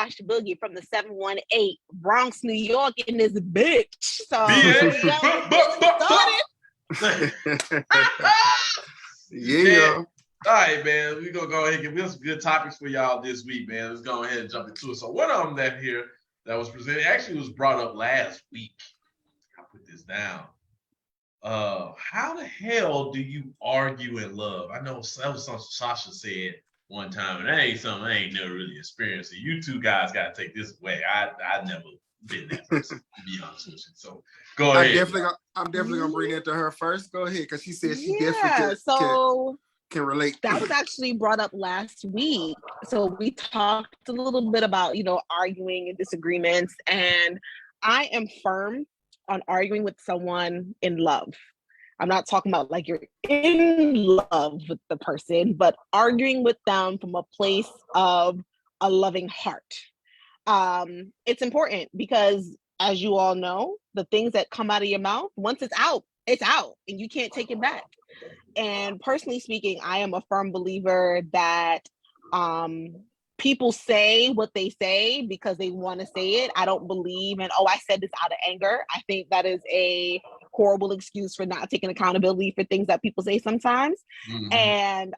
Josh Boogie from the 718 Bronx, New York in this bitch. So yeah. All right, man. We're gonna go ahead and give us some good topics for y'all this week, man. Let's go ahead and jump into it. So one of them that was presented actually was brought up last week. I'll put this down. How the hell do you argue in love? I know that was something Sasha said one time, and that ain't something I ain't never really experienced. So you two guys got to take this away. I never been that person, to be honest with you. So go ahead. I'm definitely gonna bring that to her first. Go ahead, because she said she definitely can relate. That was actually brought up last week. So we talked a little bit about, arguing and disagreements, and I am firm on arguing with someone in love. I'm not talking about like you're in love with the person, but arguing with them from a place of a loving heart. It's important because, as you all know, the things that come out of your mouth, once it's out, and you can't take it back. And personally speaking, I am a firm believer that people say what they say because they want to say it. I don't believe in, I said this out of anger. I think that is a horrible excuse for not taking accountability for things that people say sometimes. Mm-hmm. And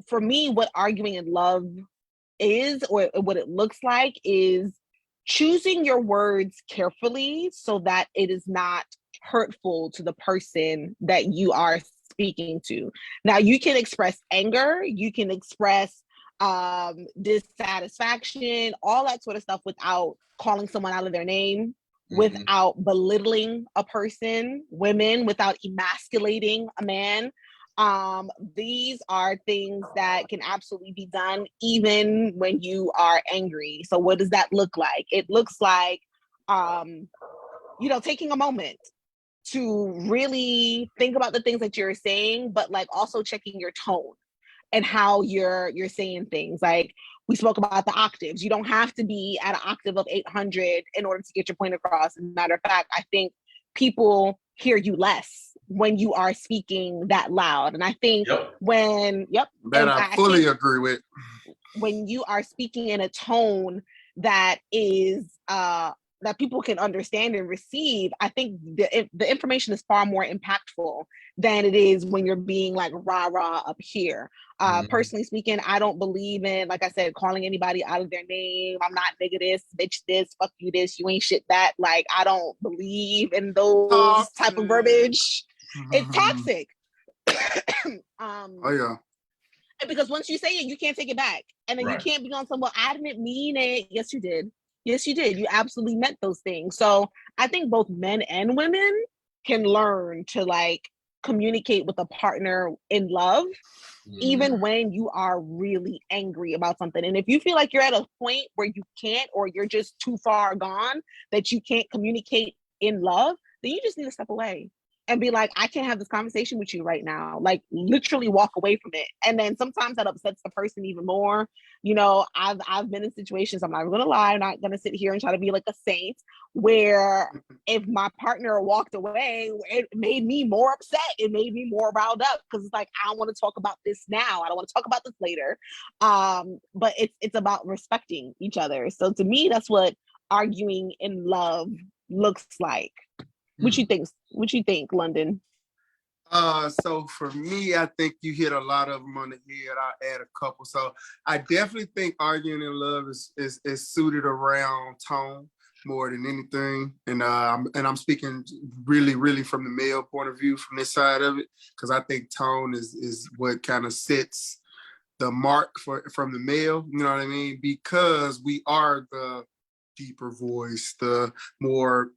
for me, what arguing in love is, or what it looks like, is choosing your words carefully so that it is not hurtful to the person that you are speaking to. Now, you can express anger, you can express dissatisfaction, all that sort of stuff without calling someone out of their name, without belittling a person, women, without emasculating a man. These are things that can absolutely be done even when you are angry. So what does that look like? It looks like, taking a moment to really think about the things that you're saying, but like also checking your tone and how you're saying things. Like we spoke about the octaves. You don't have to be at an octave of 800 in order to get your point across. As a matter of fact, I think people hear you less when you are speaking that loud. And I think I fully agree with. When you are speaking in a tone that is that people can understand and receive, I think the information is far more impactful than it is when you're being like rah-rah up here. Personally speaking, I don't believe in, like I said, calling anybody out of their name. I'm not nigga this, bitch this, fuck you this, you ain't shit that. Like, I don't believe in those type of verbiage. It's toxic. And because once you say it, you can't take it back. And then you can't be on some, well, I didn't mean it. Yes, you did. Yes, you did. You absolutely meant those things. So I think both men and women can learn to like communicate with a partner in love, even when you are really angry about something. And if you feel like you're at a point where you can't, or you're just too far gone that you can't communicate in love, then you just need to step away and be like, I can't have this conversation with you right now. Like, literally walk away from it. And then sometimes that upsets the person even more. You know, I've been in situations, I'm not gonna lie, I'm not gonna sit here and try to be like a saint, where if my partner walked away, it made me more upset. It made me more riled up, because it's like, I don't want to talk about this now. I don't want to talk about this later. But it's about respecting each other. So to me, that's what arguing in love looks like. What you think? What you think, London? So for me, I think you hit a lot of them on the head. I'll add a couple. So I definitely think arguing in love is suited around tone more than anything. And I'm speaking really, really from the male point of view, from this side of it, because I think tone is what kind of sets the mark from the male. You know what I mean? Because we are the deeper voice, the more,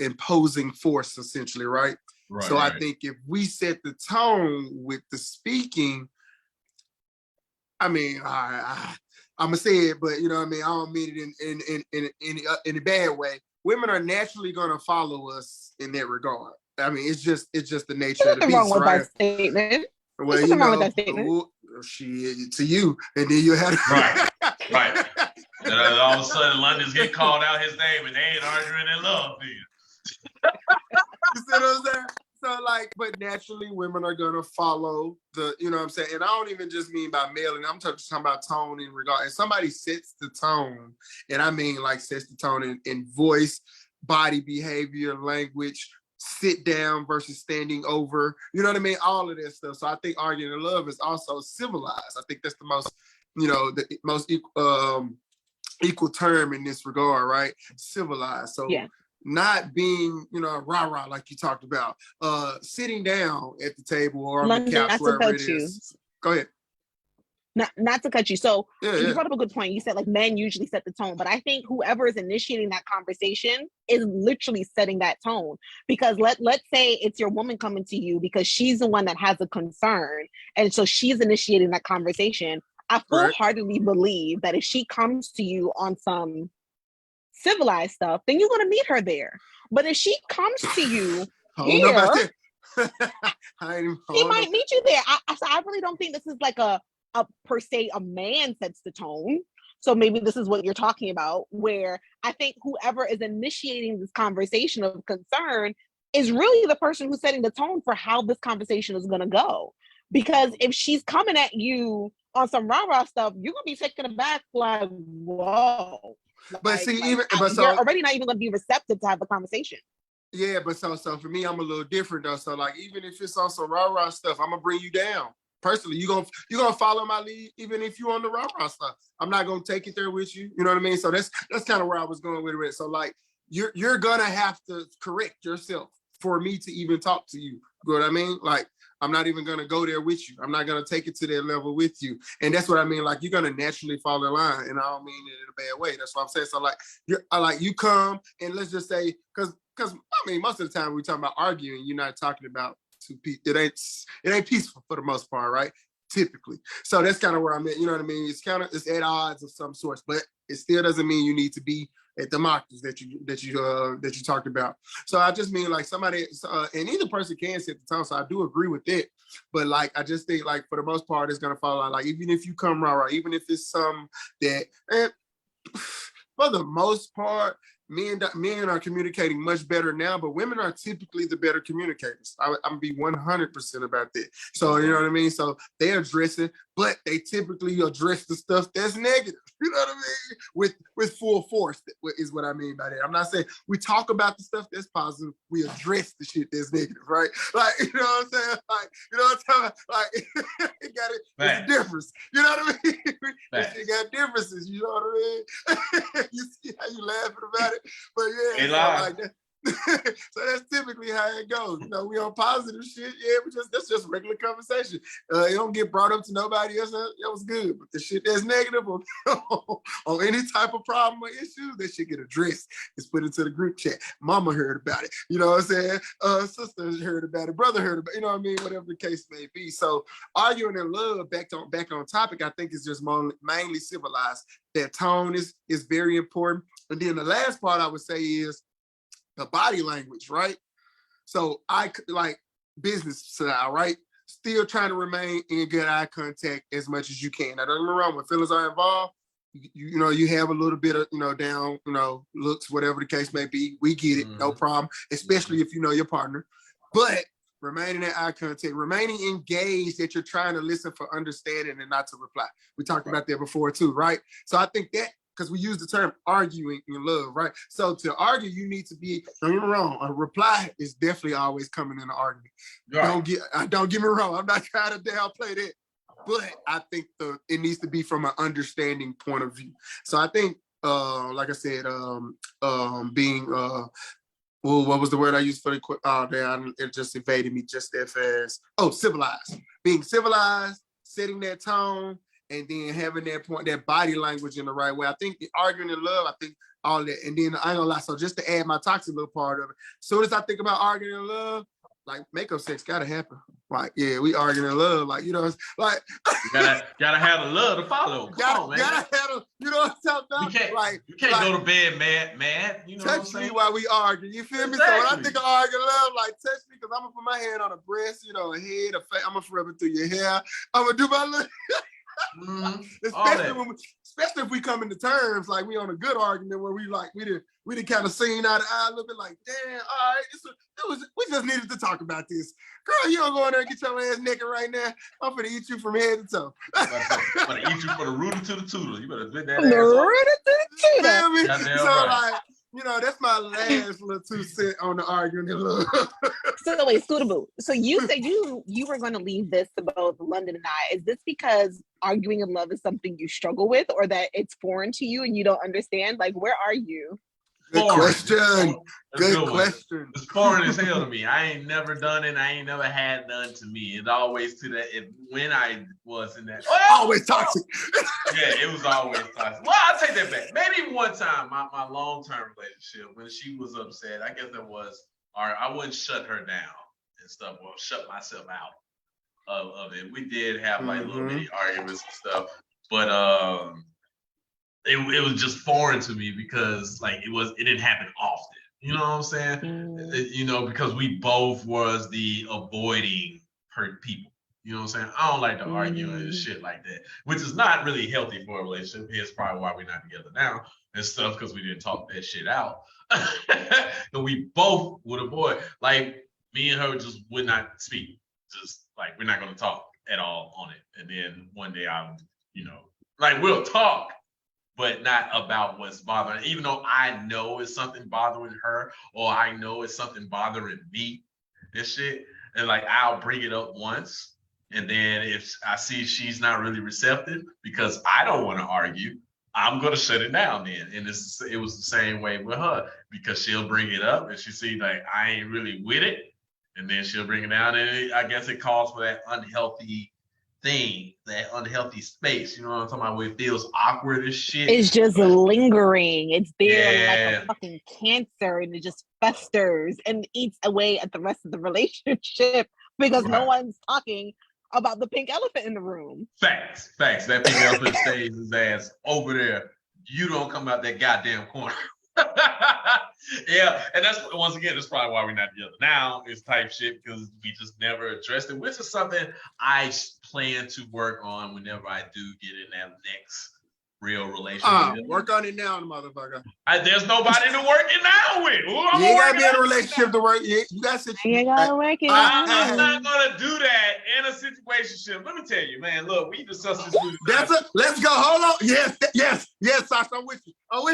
imposing force, essentially, right? So I think if we set the tone with the speaking, I mean, I'm gonna say it, but you know what I mean, I don't mean it in a bad way. Women are naturally gonna follow us in that regard. I mean, it's just the nature of the beast, wrong with right? That statement. Well, There's nothing wrong with that statement. Shit, to you, and then you had right. And all of a sudden, London's getting called out his name, and they ain't arguing in love, dude. You see what I'm saying? like, but naturally women are gonna follow the, you know what I'm saying? And I don't even just mean by male, and I'm talking about tone in regard. If somebody sets the tone, and I mean like sets the tone in voice, body behavior, language, sit down versus standing over, you know what I mean? All of that stuff. So I think arguing in love is also civilized. I think that's the most, the most equal term in this regard, right? Civilized. So yeah. not being, rah-rah like you talked about, sitting down at the table or on the London, couch, not to wherever it cut you. is. Go ahead. Not to cut you. So you Yeah. brought up a good point. You said like men usually set the tone, but I think whoever is initiating that conversation is literally setting that tone. Because let's say it's your woman coming to you because she's the one that has a concern, and so she's initiating that conversation. I full-heartedly believe that if she comes to you on some civilized stuff, then you're going to meet her there. But if she comes to you here, she might meet you there. I really don't think this is like a per se a man sets the tone. So maybe this is what you're talking about, where I think whoever is initiating this conversation of concern is really the person who's setting the tone for how this conversation is going to go. Because if she's coming at you on some rah-rah stuff, you're going to be taken aback like, whoa. But see, you're already not even going to be receptive to have the conversation. Yeah, but so for me, I'm a little different though. So like, even if it's on some rah-rah stuff, I'm gonna bring you down. Personally, you're gonna follow my lead, even if you're on the rah-rah stuff. I'm not gonna take it there with you. You know what I mean? So that's kind of where I was going with it. So like, you're gonna have to correct yourself for me to even talk to you. You know what I mean? Like, I'm not even gonna go there with you. I'm not gonna take it to that level with you. And that's what I mean. Like, you're gonna naturally fall in line, and I don't mean it in a bad way. That's what I'm saying. So like, you come and let's just say, because I mean, most of the time we talking about arguing, you're not talking about two people. It ain't peaceful for the most part, right? Typically. So that's kind of where I'm at. You know what I mean? It's at odds of some sorts, but it still doesn't mean you need to be at the markers that you talked about. So I just mean like somebody, and either person can set the tone. So I do agree with it, but like I just think like for the most part it's gonna follow like even if you come rah-rah, even if it's some that, and for the most part, men are communicating much better now, but women are typically the better communicators. I'm gonna be 100% about that. So you know what I mean? So they address it, but they typically address the stuff that's negative. You know what I mean? With full force is what I mean by that. I'm not saying we talk about the stuff that's positive. We address the shit that's negative, right? Like, you know what I'm saying? Like, you know what I'm talking about? Like, it's a difference. You know what I mean? It got differences. You know what I mean? You see how you laughing about it? But yeah, so like that. So that's typically how it goes. You know, we on positive shit. Yeah, that's just regular conversation. It don't get brought up to nobody else. That was good. But the shit that's negative on any type of problem or issue, that shit get addressed. It's put into the group chat. Mama heard about it. You know what I'm saying? Sister heard about it. Brother heard about it. You know what I mean? Whatever the case may be. So arguing in love, back on topic, I think is just mainly civilized. That tone is very important. And then the last part I would say is the body language, right? So I like business style, right? Still trying to remain in good eye contact as much as you can. Now, don't get me wrong, when feelings are involved, you have a little bit of, down, looks, whatever the case may be. We get it, no problem, especially if you know your partner. But remaining in eye contact, remaining engaged, that you're trying to listen for understanding and not to reply. We talked about that before too, right? So I think that, because we use the term arguing in love, right? So to argue, you need to be, don't get me wrong, a reply is definitely always coming in an argument. Right. Don't get me wrong, I'm not trying to downplay that, but I think it needs to be from an understanding point of view. So I think, like I said, being, what was the word I used for the, it just evaded me just that fast. Oh, civilized. Being civilized, setting that tone, and then having that body language in the right way. I think the arguing in love, I think all that. And then I ain't gonna lie, so just to add my toxic little part of it, as soon as I think about arguing in love, like makeup sex gotta happen. Like, yeah, we arguing in love. Like, like you gotta have the love to follow. Come on, man. Gotta have you know what I'm talking about? You can't go to bed mad. You know what I'm saying? Touch me while we argue. You feel me? So when I think of arguing love, like touch me, because I'm gonna put my hand on a breast, a head, a face. I'm gonna rub it through your hair. I'm gonna do my little Especially if we come into terms like we on a good argument where we did kind of seen eye to eye a little bit like, damn, all right, we just needed to talk about this. Girl, you don't go in there and get your ass naked right now. I'm gonna eat you from head to toe. I'm gonna eat you from the rooter to the tutor. You better bend that ass off. So right. Like, that's my last little 2 cents on the argument. So wait, suitable. So you said you were going to leave this to both London and I. Is this because arguing in love is something you struggle with, or that it's foreign to you and you don't understand? Like, where are you? Good question. Good question. It's foreign as hell to me. I ain't never done it. I ain't never had done to me. It's always to that. When I was in that, always toxic. Yeah, it was always toxic. Well, I'll take that back. Maybe one time, my long-term relationship, when she was upset, I guess that was, or I wouldn't shut her down and stuff, or shut myself out of it. We did have like little bitty arguments and stuff, but it was just foreign to me because like it didn't happen often. You know what I'm saying? Because we both was the avoiding hurt people. You know what I'm saying? I don't like to argue and shit like that, which is not really healthy for a relationship. It's probably why we're not together now and stuff, because we didn't talk that shit out. And we both would avoid. Like, me and her just would not speak. Just like, we're not going to talk at all on it. And then one day we'll talk, but not about what's bothering, even though I know it's something bothering her, or I know it's something bothering me and shit. And like, I'll bring it up once. And then if I see she's not really receptive because I don't want to argue, I'm going to shut it down then. And it was the same way with her, because she'll bring it up and she see like, I ain't really with it. And then she'll bring it down. And I guess it calls for that unhealthy thing, that unhealthy space. You know what I'm talking about? Where it feels awkward as shit. It's just lingering. It's there like a fucking cancer, and it just festers and eats away at the rest of the relationship because no one's talking about the pink elephant in the room. Facts. That pink elephant stays his ass over there. You don't come out that goddamn corner. Yeah, and that's probably why we're not together now. It's type shit because we just never addressed it, which is something I plan to work on whenever I do get in that next real relationship. Work on it now, motherfucker. There's nobody to work it now with. You ain't gotta be in a relationship to work. You gotta work it. I'm not gonna do that in a situationship. Let me tell you, man. Look, we discussed this. Let's go. Hold on. Yes, Sasha. I'm with you. Let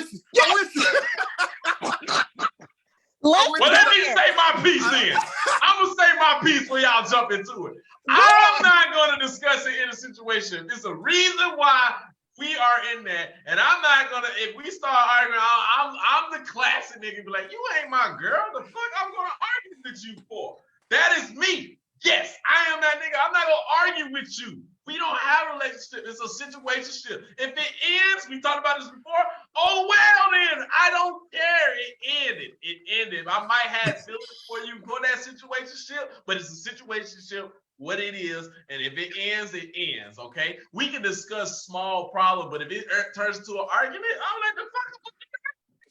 me say my piece then. I'm gonna say my piece when y'all jump into it. I'm not gonna discuss it in a situation. There's a reason why we are in that, and I'm not gonna. If we start arguing, I'm the classic nigga. Be like, you ain't my girl. The fuck I'm gonna argue with you for? That is me. Yes, I am that nigga. I'm not gonna argue with you. We don't have a relationship. It's a situationship. If it ends, we talked about this before. Oh well, then I don't care. It ended. I might have feelings for you for that situationship, but it's a situationship. What it is, and if it ends, it ends. Okay, we can discuss small problem, but if it turns into an argument, I'm like, the fuck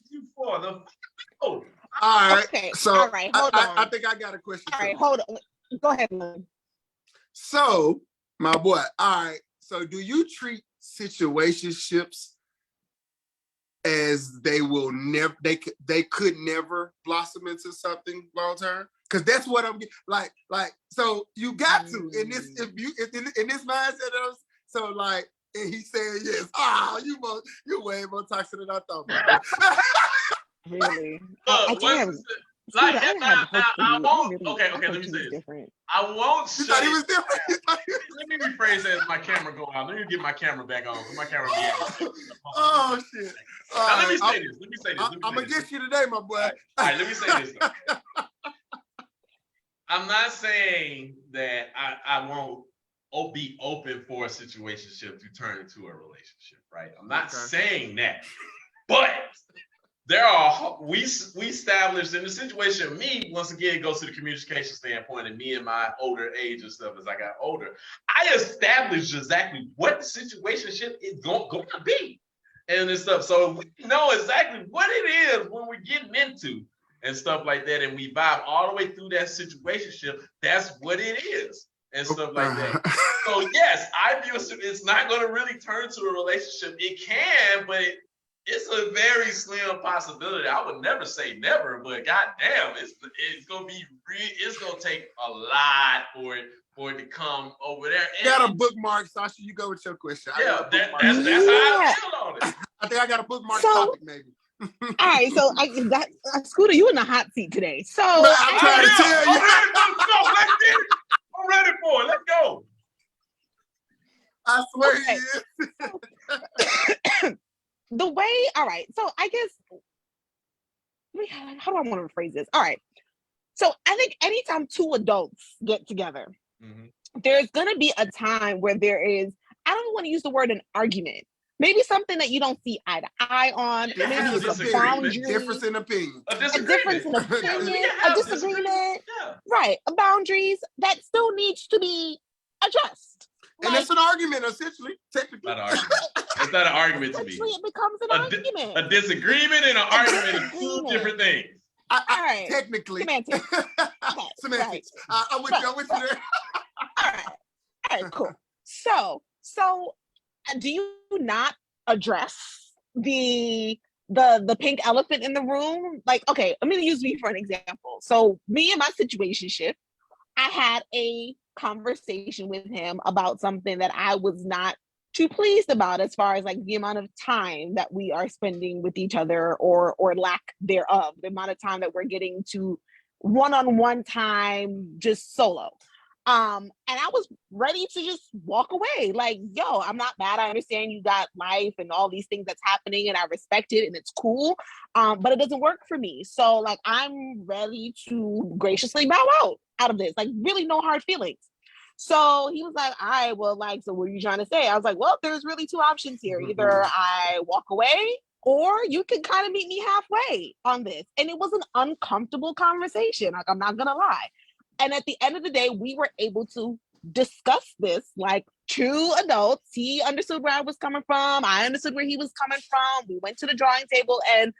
you for the. All right. Okay. So all right. Hold on. I think I got a question. All right. Hold on. Go ahead, Lynn. So, my boy. All right. So, do you treat situationships as they will never? They could never blossom into something long term? Because that's what I'm like. So you got to in this in this mindset. So like, and he said yes. You way more toxic than I thought. Really? I won't. Okay. Let me say this. Different. I won't. You thought he was different. Let me rephrase that as my camera go out. Let me get my camera back on. My camera be out. Oh shit! Now, let me say this. I'm gonna get you today, my boy. All right. Let me say this. I'm not saying that I won't be open for a situationship to turn into a relationship, right? I'm not saying that, but we established in the situation. Me, once again, goes to the communication standpoint, and me and my older age and stuff as I got older, I established exactly what the situationship is going to be, and this stuff. So we know exactly what it is when we're getting into. And stuff like that, and we vibe all the way through that situationship. That's what it is. and stuff like that. So yes, I view it's not going to really turn to a relationship. It can, but it's a very slim possibility. I would never say never, but goddamn, it's gonna be it's gonna take a lot for it to come over there. You got a bookmark, Sasha. You go with your question. Yeah, that's how I feel on it. I think I got a bookmark topic, maybe. All right, so Scooter, you in the hot seat today. So I'm trying to tell you. Let's get it. I'm ready for it. Let's go. I swear okay. he is. The way, all right, so I guess, how do I want to rephrase this? All right, so I think anytime two adults get together, there's going to be a time where there is, I don't want to use the word an argument, maybe something that you don't see eye to eye on, maybe it's a boundary. Difference in opinion. A difference in opinion, a disagreement, right, boundaries that still needs to be addressed. And it's an argument, essentially, technically. Not an argument. It's not an argument to me. It becomes an argument. A disagreement and an argument are two different things. All right. Technically. Semantics. Semantics. Right. I'm with you there. All right, cool. So do you not address the pink elephant in the room? Like, okay, I'm gonna use me for an example. So me and my situationship, I had a conversation with him about something that I was not too pleased about, as far as like the amount of time that we are spending with each other, or lack thereof, the amount of time that we're getting to one-on-one time just solo. And I was ready to just walk away. Like, yo, I'm not mad. I understand you got life and all these things that's happening, and I respect it, and it's cool. But it doesn't work for me. So like, I'm ready to graciously bow out of this. Like, really no hard feelings. So he was like, all right, well, like, so what are you trying to say? I was like, well, there's really two options here. Either I walk away, or you can kind of meet me halfway on this. And it was an uncomfortable conversation. Like, I'm not gonna lie. And at the end of the day, we were able to discuss this like two adults. He understood where I was coming from. I understood where he was coming from. We went to the drawing table, and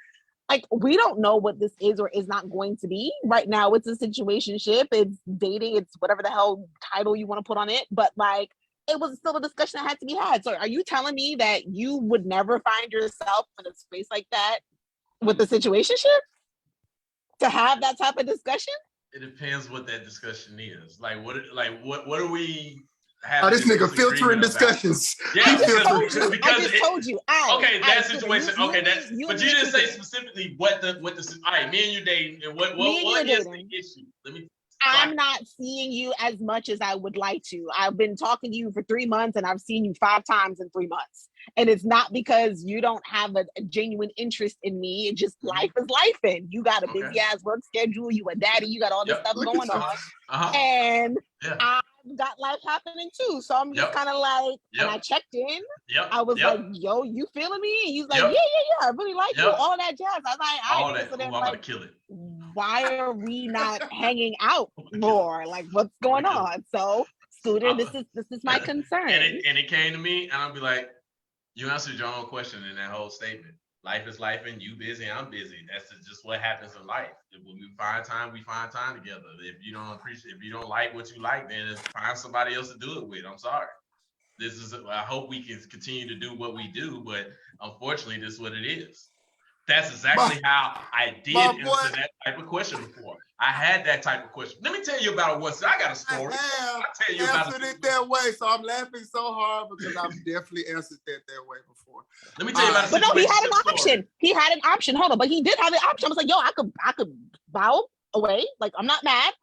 like, we don't know what this is or is not going to be. Right now, it's a situationship, it's dating, it's whatever the hell title you want to put on it. But like, it was still a discussion that had to be had. So are you telling me that you would never find yourself in a space like that with the situationship to have that type of discussion? It depends what that discussion is. Like, what are we? This nigga filtering discussions. Yeah, I just told you. Okay, that situation. Okay, but you didn't say specifically what the. All right, me and you dating, and what is the issue? I'm not seeing you as much as I would like to. I've been talking to you for 3 months, and I've seen you 5 times in 3 months. And it's not because you don't have a genuine interest in me. It's just life is life, and you got a busy ass work schedule. You a daddy. You got all this stuff going on, and I've got life happening too. So I'm just kind of like, and I checked in. I was like, "Yo, you feeling me?" And he's like, "Yeah, I really like you." All of that jazz. I was like, "All that." So I'm gonna kill it. Why are we not hanging out more? Like, what's going on? So, Scooter, this is my concern. And it came to me, and I'll be like, you answered your own question in that whole statement. Life is life, and you busy, I'm busy. That's just what happens in life. When we find time, we find time together. If you don't like what you like, then find somebody else to do it with. I'm sorry. I hope we can continue to do what we do, but unfortunately, this is what it is. That's exactly how I did answer that type of question before. I had that type of question. Let me tell you about one. I got a story. I'll tell you about it that way. So I'm laughing so hard because I've definitely answered that way before. Let me tell you about it. But no, he had an option. He had an option. Hold on, but he did have the option. I was like, yo, I could bow away. Like, I'm not mad.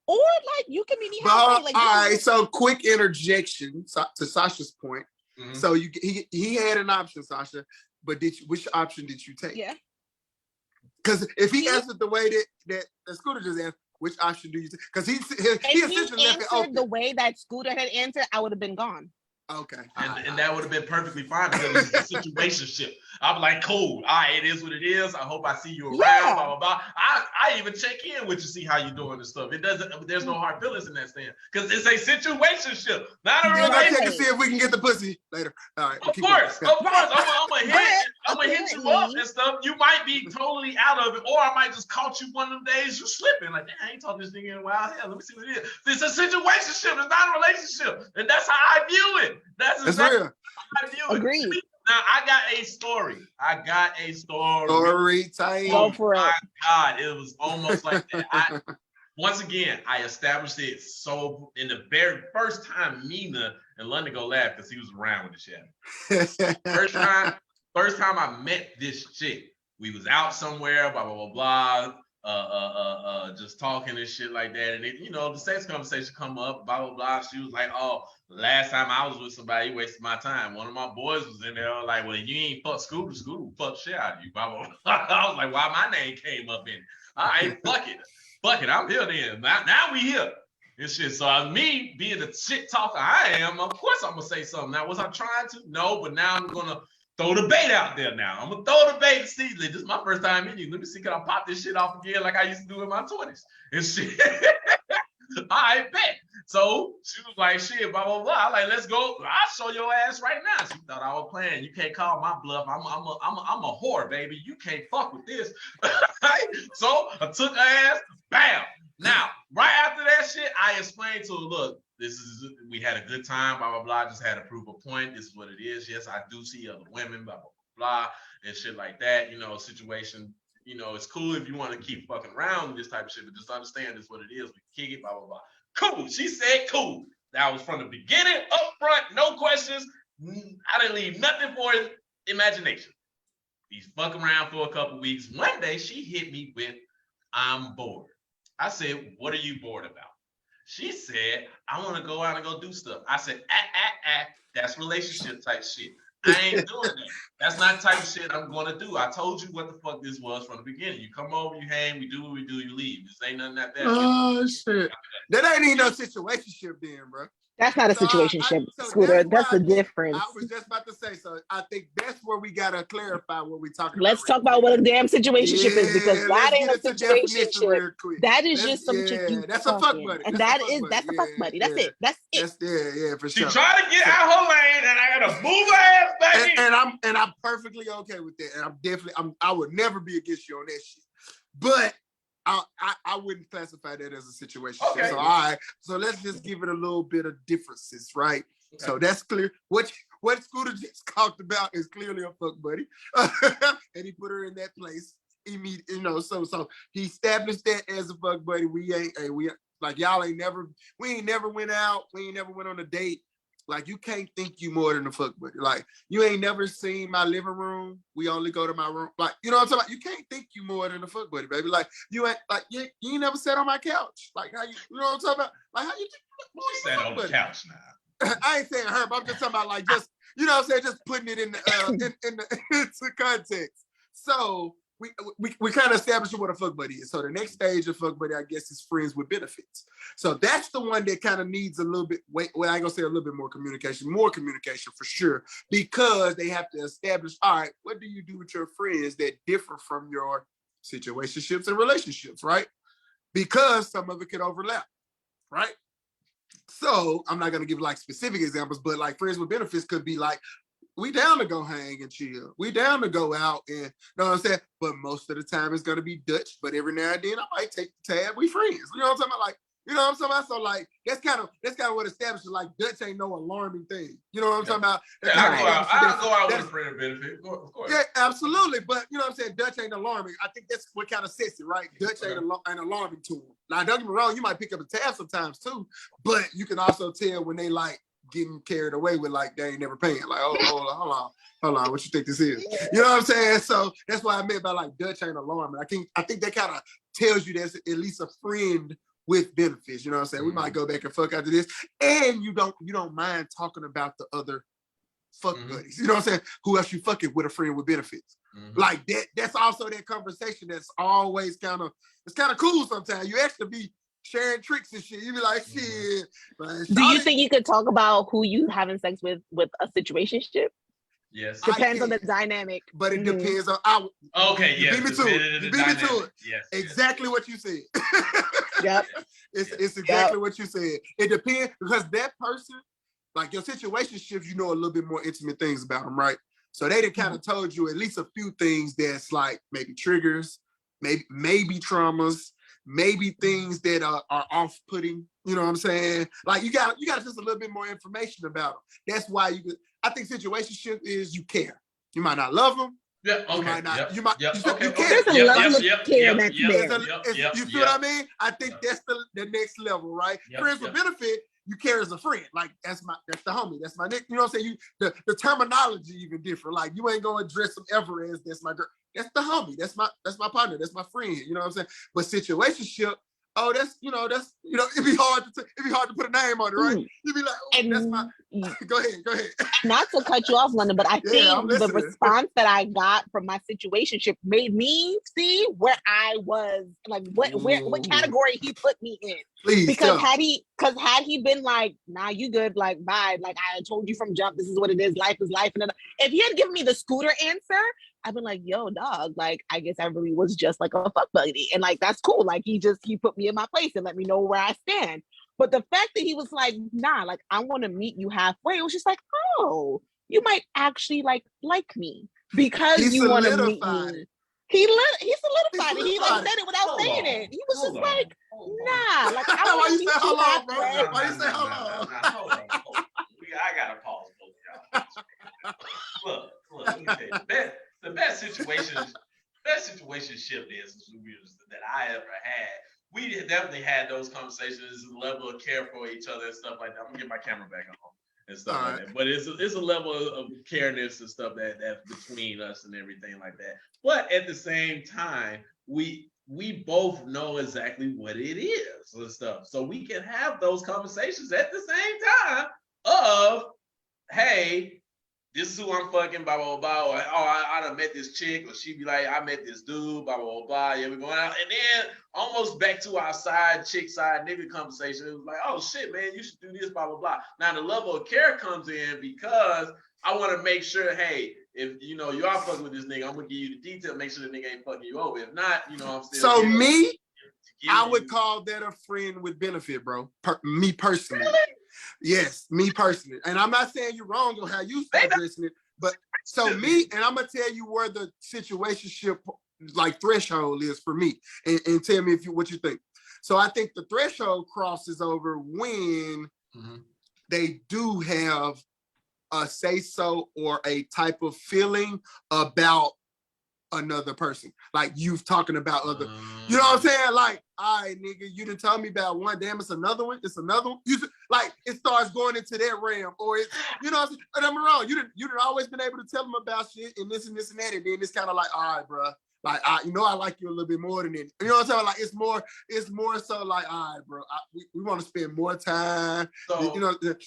Or like, you can meet me halfway. Like, all right. So quick interjection to Sasha's point. Mm-hmm. So he had an option, Sasha. But which option did you take? Yeah. Because if he answered the way that Scooter just answered, which option do you take? Because he essentially left it open. The way that Scooter had answered, I would have been gone. Okay. And that would have been perfectly fine because it's a situationship. I'm like, cool. All right, it is what it is. I hope I see you around. Yeah. Blah blah blah. I even check in with you, see how you doing and stuff. It doesn't. There's no hard feelings in that stand because it's a situationship, not a relationship. I check to see if we can get the pussy later. All right. Of course. I'm gonna hit you up and stuff, you might be totally out of it, or I might just caught you one of them days you slipping. Like, I ain't talked to this nigga in a while. Hell, let me see what it is. It's a situationship. It's not a relationship, and that's how I view it. That's exactly real. how I view it. Agreed. Now I got a story. Story time. Go for it. My God, it was almost like that. Once again, I established it so in the very first time Mina and London go laugh because he was around with the shit. First time I met this chick, we was out somewhere, blah blah blah blah, just talking and shit like that, and it, the sex conversation come up, blah blah blah. She was like, "Oh, last time I was with somebody, you wasted my time." One of my boys was in there like, "Well, you ain't fuck Scooter, fuck shit out of you." Blah blah blah. I was like, "Why my name came up in it?" All right, fuck it. Fuck it, I'm here then. Now we here. This shit. So me being the shit talker I am, of course I'm gonna say something. Now, was I trying to? No, but now I'm gonna throw the bait out there now. I'm gonna throw the bait and see. This is my first time meeting you. Let me see, can I pop this shit off again like I used to do in my 20s? And shit. I bet. So she was like, shit, blah, blah, blah. I'm like, let's go. I'll show your ass right now. She thought I was playing. You can't call my bluff. I'm a whore, baby. You can't fuck with this. So I took her ass, bam. Now, right after that shit, I explained to her, look, we had a good time, blah, blah, blah. I just had to prove a point. This is what it is. Yes, I do see other women, blah, blah, blah, and shit like that. Situation, it's cool if you want to keep fucking around with this type of shit, but just understand this is what it is. We kick it, blah, blah, blah. Cool. She said cool. That was from the beginning, up front, no questions. I didn't leave nothing for his imagination. He's fucking around for a couple weeks. One day, she hit me with, I'm bored. I said, what are you bored about? She said, I want to go out and go do stuff. I said, that's relationship type shit. I ain't doing that. That's not the type of shit I'm going to do. I told you what the fuck this was from the beginning. You come over, you hang, we do what we do, you leave. This ain't nothing that. Oh, shit. That ain't even no situationship then, bro. That's not a situationship, Scooter. That's the difference. I was just about to say, so I think that's where we got to clarify what we're talking Let's about. talk about what a damn situationship is, because that ain't a situationship. That is that's, just some chick you that's a fuck buddy. And that's a fuck buddy. That's it. That's it. For sure. She tried to get out her lane, and I got to move her ass back. And I'm perfectly okay with that. And I would never be against you on that shit. But I wouldn't classify that as a situation. Okay. So all right. So let's just give it a little bit of differences, right? Okay. So that's clear. What Scooter just talked about is clearly a fuck buddy, and he put her in that place. So he established that as a fuck buddy. We ain't never went out. We ain't never went on a date. Like, you can't think you more than a fuck buddy. Like, you ain't never seen my living room. We only go to my room. Like, you know what I'm talking about? You can't think you more than a fuck buddy, baby. Like, you ain't you never sat on my couch. Like, how you know what I'm talking about? Like, how you sat on the couch now? I ain't saying her, but I'm just talking about, like, just, you know what I'm saying? Just putting it in the into context. So we kind of established what a fuck buddy is. So the next stage of fuck buddy, I guess, is friends with benefits. So that's the one that kind of needs a little bit, I ain't gonna say a little bit more communication for sure, because they have to establish, all right, what do you do with your friends that differ from your situationships and relationships, right? Because some of it could overlap, right? So I'm not gonna give like specific examples, but like friends with benefits could be like, we down to go hang and chill. We down to go out and, you know what I'm saying? But most of the time it's going to be Dutch, but every now and then I might take the tab. We friends. You know what I'm talking about? Like, you know what I'm talking about? So like, that's kind of what establishes, like, Dutch ain't no alarming thing. You know what I'm talking about? I'll go out with a friend benefit, of course. Yeah, absolutely. But you know what I'm saying? Dutch ain't alarming. I think that's what kind of sets it, right? Dutch ain't alarming to him. Now, don't get me wrong, you might pick up a tab sometimes too, but you can also tell when they like getting carried away with, like, they ain't never paying. Like, hold on, what you think this is? You know what I'm saying? So that's what I meant by like Dutch ain't alarming. I think that kind of tells you there's at least a friend with benefits. You know what I'm saying? We might go back and fuck after this, and you don't mind talking about the other fuck buddies. You know what I'm saying? Who else you fucking with a friend with benefits? Like that. That's also that conversation that's always kind of cool. Sometimes you actually be sharing tricks and shit. You be like, shit. Man, do you think you could talk about who you having sex with a situationship? Yes. Depends on the dynamic. But it depends on okay, you yes. beat me to it. You beat me to it. Yes. Exactly what you said. Yep. It's exactly what you said. It depends, because that person, like your situationships, you know a little bit more intimate things about them, right? So they kind of told you at least a few things that's like maybe triggers, maybe traumas, maybe things that are off-putting. You know what I'm saying? Like you got just a little bit more information about them. That's why I think situationship is you care. You might not love them. Yeah, okay. You might not. Yep, you might. yep, You, okay, you okay. care. There's a level of care that's there. You see what I mean? I think that's the next level, right? Friends with benefit. You care as a friend. Like that's the homie. That's my nick. You know what I'm saying? The terminology even different. Like you ain't gonna address them ever as that's my girl. That's the homie. That's my partner. That's my friend. You know what I'm saying? But situationship. Oh, it'd be hard to put a name on it, right? You'd be like, oh, that's my. Go ahead. Not to cut you off, London, but I think the response that I got from my situationship made me see where I was, like what category he put me in. Please, because had he been like, nah, you good, like bye, like I told you from jump, this is what it is, life is life, and if he had given me the scooter answer, I've been like, yo, dog, like I guess I really was just like a fuck buddy, and like that's cool. Like he put me in my place and let me know where I stand. But the fact that he was like, nah, like I want to meet you halfway, it was just like, oh, you might actually like me because you want to meet me. He solidified it. He like said it without saying it. He was just like, nah, like I Why want to you meet say you hello, bro? halfway. Why you say hello? Hold on. I gotta pause both y'all. Look, let me tell you, the best situationship that I ever had. We definitely had those conversations, the level of care for each other and stuff like that. I'm gonna get my camera back on and stuff like that. But it's a level of careness and stuff that's between us and everything like that. But at the same time, we both know exactly what it is and stuff. So we can have those conversations at the same time of, hey, this is who I'm fucking, blah, blah, blah. Or, I done met this chick. Or she'd be like, I met this dude, blah, blah, blah. Yeah, we're going out. And then almost back to our side nigga conversation. It was like, oh, shit, man, you should do this, blah, blah, blah. Now, the level of care comes in because I want to make sure, hey, if, you are fucking with this nigga, I'm going to give you the detail, make sure the nigga ain't fucking you over. If not, I'm still... So I would call that a friend with benefit, bro. Me personally. Really? Yes, me personally. And I'm not saying you're wrong on how you start addressing it, but so me, and I'm gonna tell you where the situationship like threshold is for me, and tell me what you think. So I think the threshold crosses over when they do have a say so or a type of feeling about another person, like you've talking about other, you know what I'm saying? Like, all right, nigga, you didn't tell me about one, damn, it's another one. Like it starts going into that realm, or it's, you know what I'm saying? And I'm wrong. You didn't always been able to tell them about shit and this and this and that, and then it's kind of like, all right, bro, like I like you a little bit more than it. You know what I'm saying? Like it's more so like, all right, bro, we want to spend more time. So,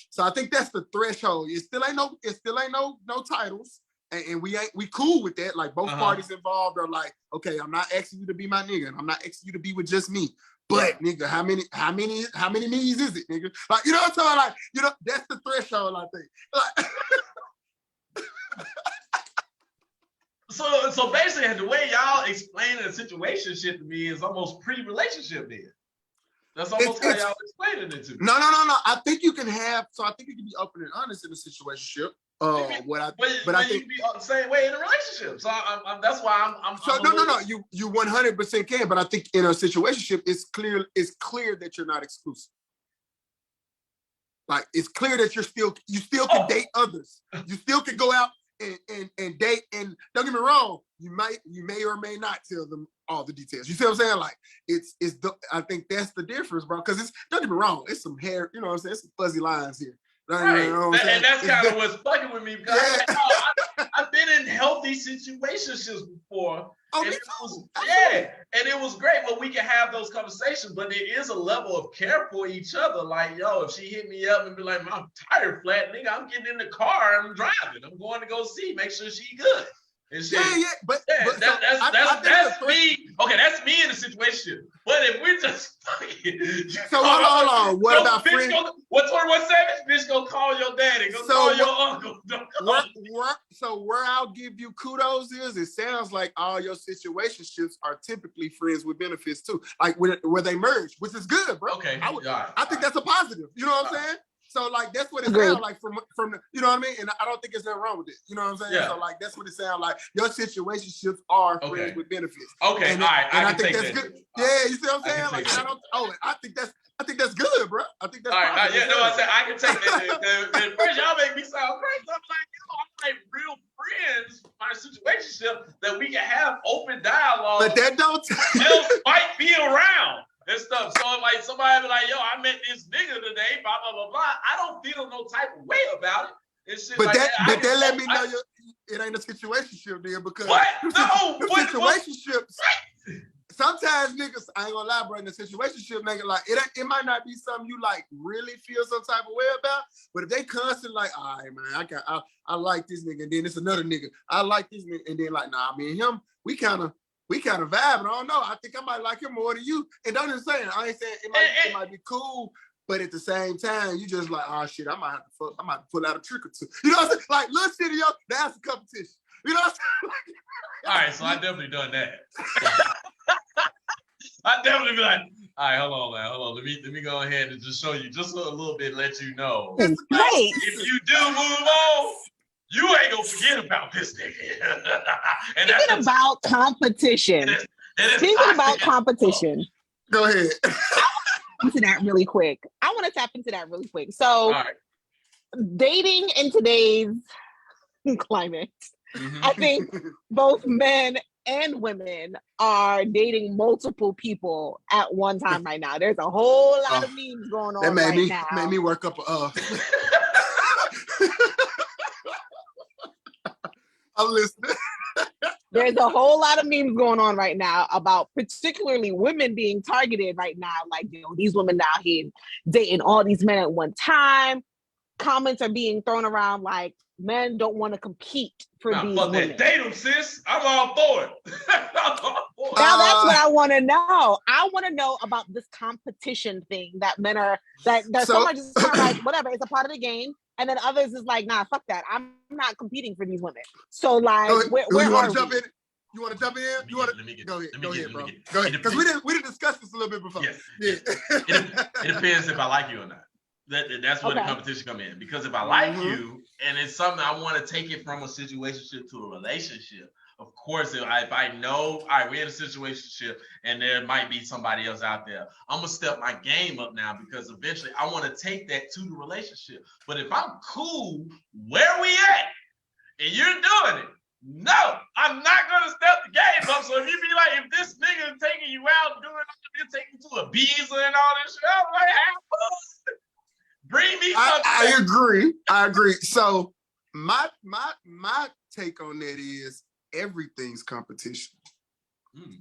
so I think that's the threshold. It still ain't no titles. And we cool with that. Like both parties involved are like, okay, I'm not asking you to be my nigga, and I'm not asking you to be with just me. But nigga, how many me's is it, nigga? Like, you know what I'm saying? Like, that's the threshold, I think. Like, so basically, the way y'all explaining the situationship to me is almost pre-relationship then. That's almost how y'all explaining it to me. No. I think you can be open and honest in a situationship. But I think you be the same way in a relationship. So that's why I'm. So no. You 100% can, but I think in a situationship, it's clear that you're not exclusive. Like it's clear that you still can date others. You still can go out and date. And don't get me wrong, you may or may not tell them all the details. You see what I'm saying? Like I think that's the difference, bro. Because don't get me wrong, it's some hair. You know what I'm saying? It's some fuzzy lines here. Right, and that's kind of what's fucking with me because I've been in healthy situationships before. Oh, and it was great when we can have those conversations, but there is a level of care for each other. Like, yo, if she hit me up and be like, my tire flat, nigga, I'm getting in the car, I'm driving, I'm going to go see, make sure she good. And shit. But that's me. Okay, that's me in the situation. But if we're just so hold on. What about friends? What 21 Savage? Bitch, go call your daddy. Go call your uncle. So where I'll give you kudos is it sounds like all your situationships are typically friends with benefits too, like where they merge, which is good, bro. Okay, I think that's a positive. You know what I'm saying? So like that's what it Agreed. sounds like from the, you know what I mean? And I don't think there's nothing wrong with it. You know what I'm saying? Yeah. So like that's what it sounds like. Your situationships are Okay. friends with benefits. Okay, And, all right. and I can think take that's that. good. Yeah, you see what I'm I can saying? take Like that. I think that's good, bro. I think that's All right, positive. yeah, no, I said I can take that. At first, y'all make me sound crazy. I'm like real friends, my situationship that we can have open dialogue. But that don't else might be around and stuff. So like somebody be like, yo, I met this nigga today, blah blah blah blah. I don't feel no type of way about it. It's shit but like that let me know it ain't a situationship there because what? No, situationships. Sometimes niggas, I ain't gonna lie, bro, in the situationship, nigga, like it might not be something you like really feel some type of way about, but if they constantly like, all right, man, I like this nigga, and then it's another nigga, I like this nigga, and then like, nah, me and him, we kind of vibing. I don't know. I think I might like him more than you. And don't just say it. I ain't saying it might be cool, but at the same time, you just like, oh shit, I might have to pull out a trick or two. You know what I'm saying? Like little shit, yo, that's a competition. You know what I'm saying? All right, so I definitely done that. I definitely be like, all right, hold on, man, hold on. Let me go ahead and just show you just a little bit, let you know. Great. If you do move on, you ain't gonna forget about this nigga. And Speaking about competition. Speaking about competition. Go ahead. Into that really quick. I want to tap into that really quick. So, dating in today's climate, I think both men and women are dating multiple people at one time right now. There's a whole lot of memes going on now. Made me work up I'm listening. There's a whole lot of memes going on right now about particularly women being targeted right now. Like, you know, these women out here dating all these men at one time. Comments are being thrown around like men don't want to compete for these women. Date them, sis. I'm all for it. Now that's what I want to know. I want to know about this competition thing that men are some are just kind of like whatever. It's a part of the game. And then others is like, nah, fuck that. I'm not competing for these women. So like, where you want to jump in? You want to jump in? Go ahead, bro. Go ahead. Because we didn't discuss this a little bit before. Yes. Yeah. It depends if I like you or not. That's where the competition come in. Because if I like you and it's something I want to take it from a situationship to a relationship, of course, if I know, all right, we're in a situationship and there might be somebody else out there, I'm going to step my game up now because eventually I want to take that to the relationship. But if I'm cool where we at and you're doing it, no, I'm not going to step the game up. So if you be like, if this nigga is taking you out, doing it, taking you to a Ibiza and all this shit, I'm like, have fun. Bring me something. I agree. So my take on that is everything's competition.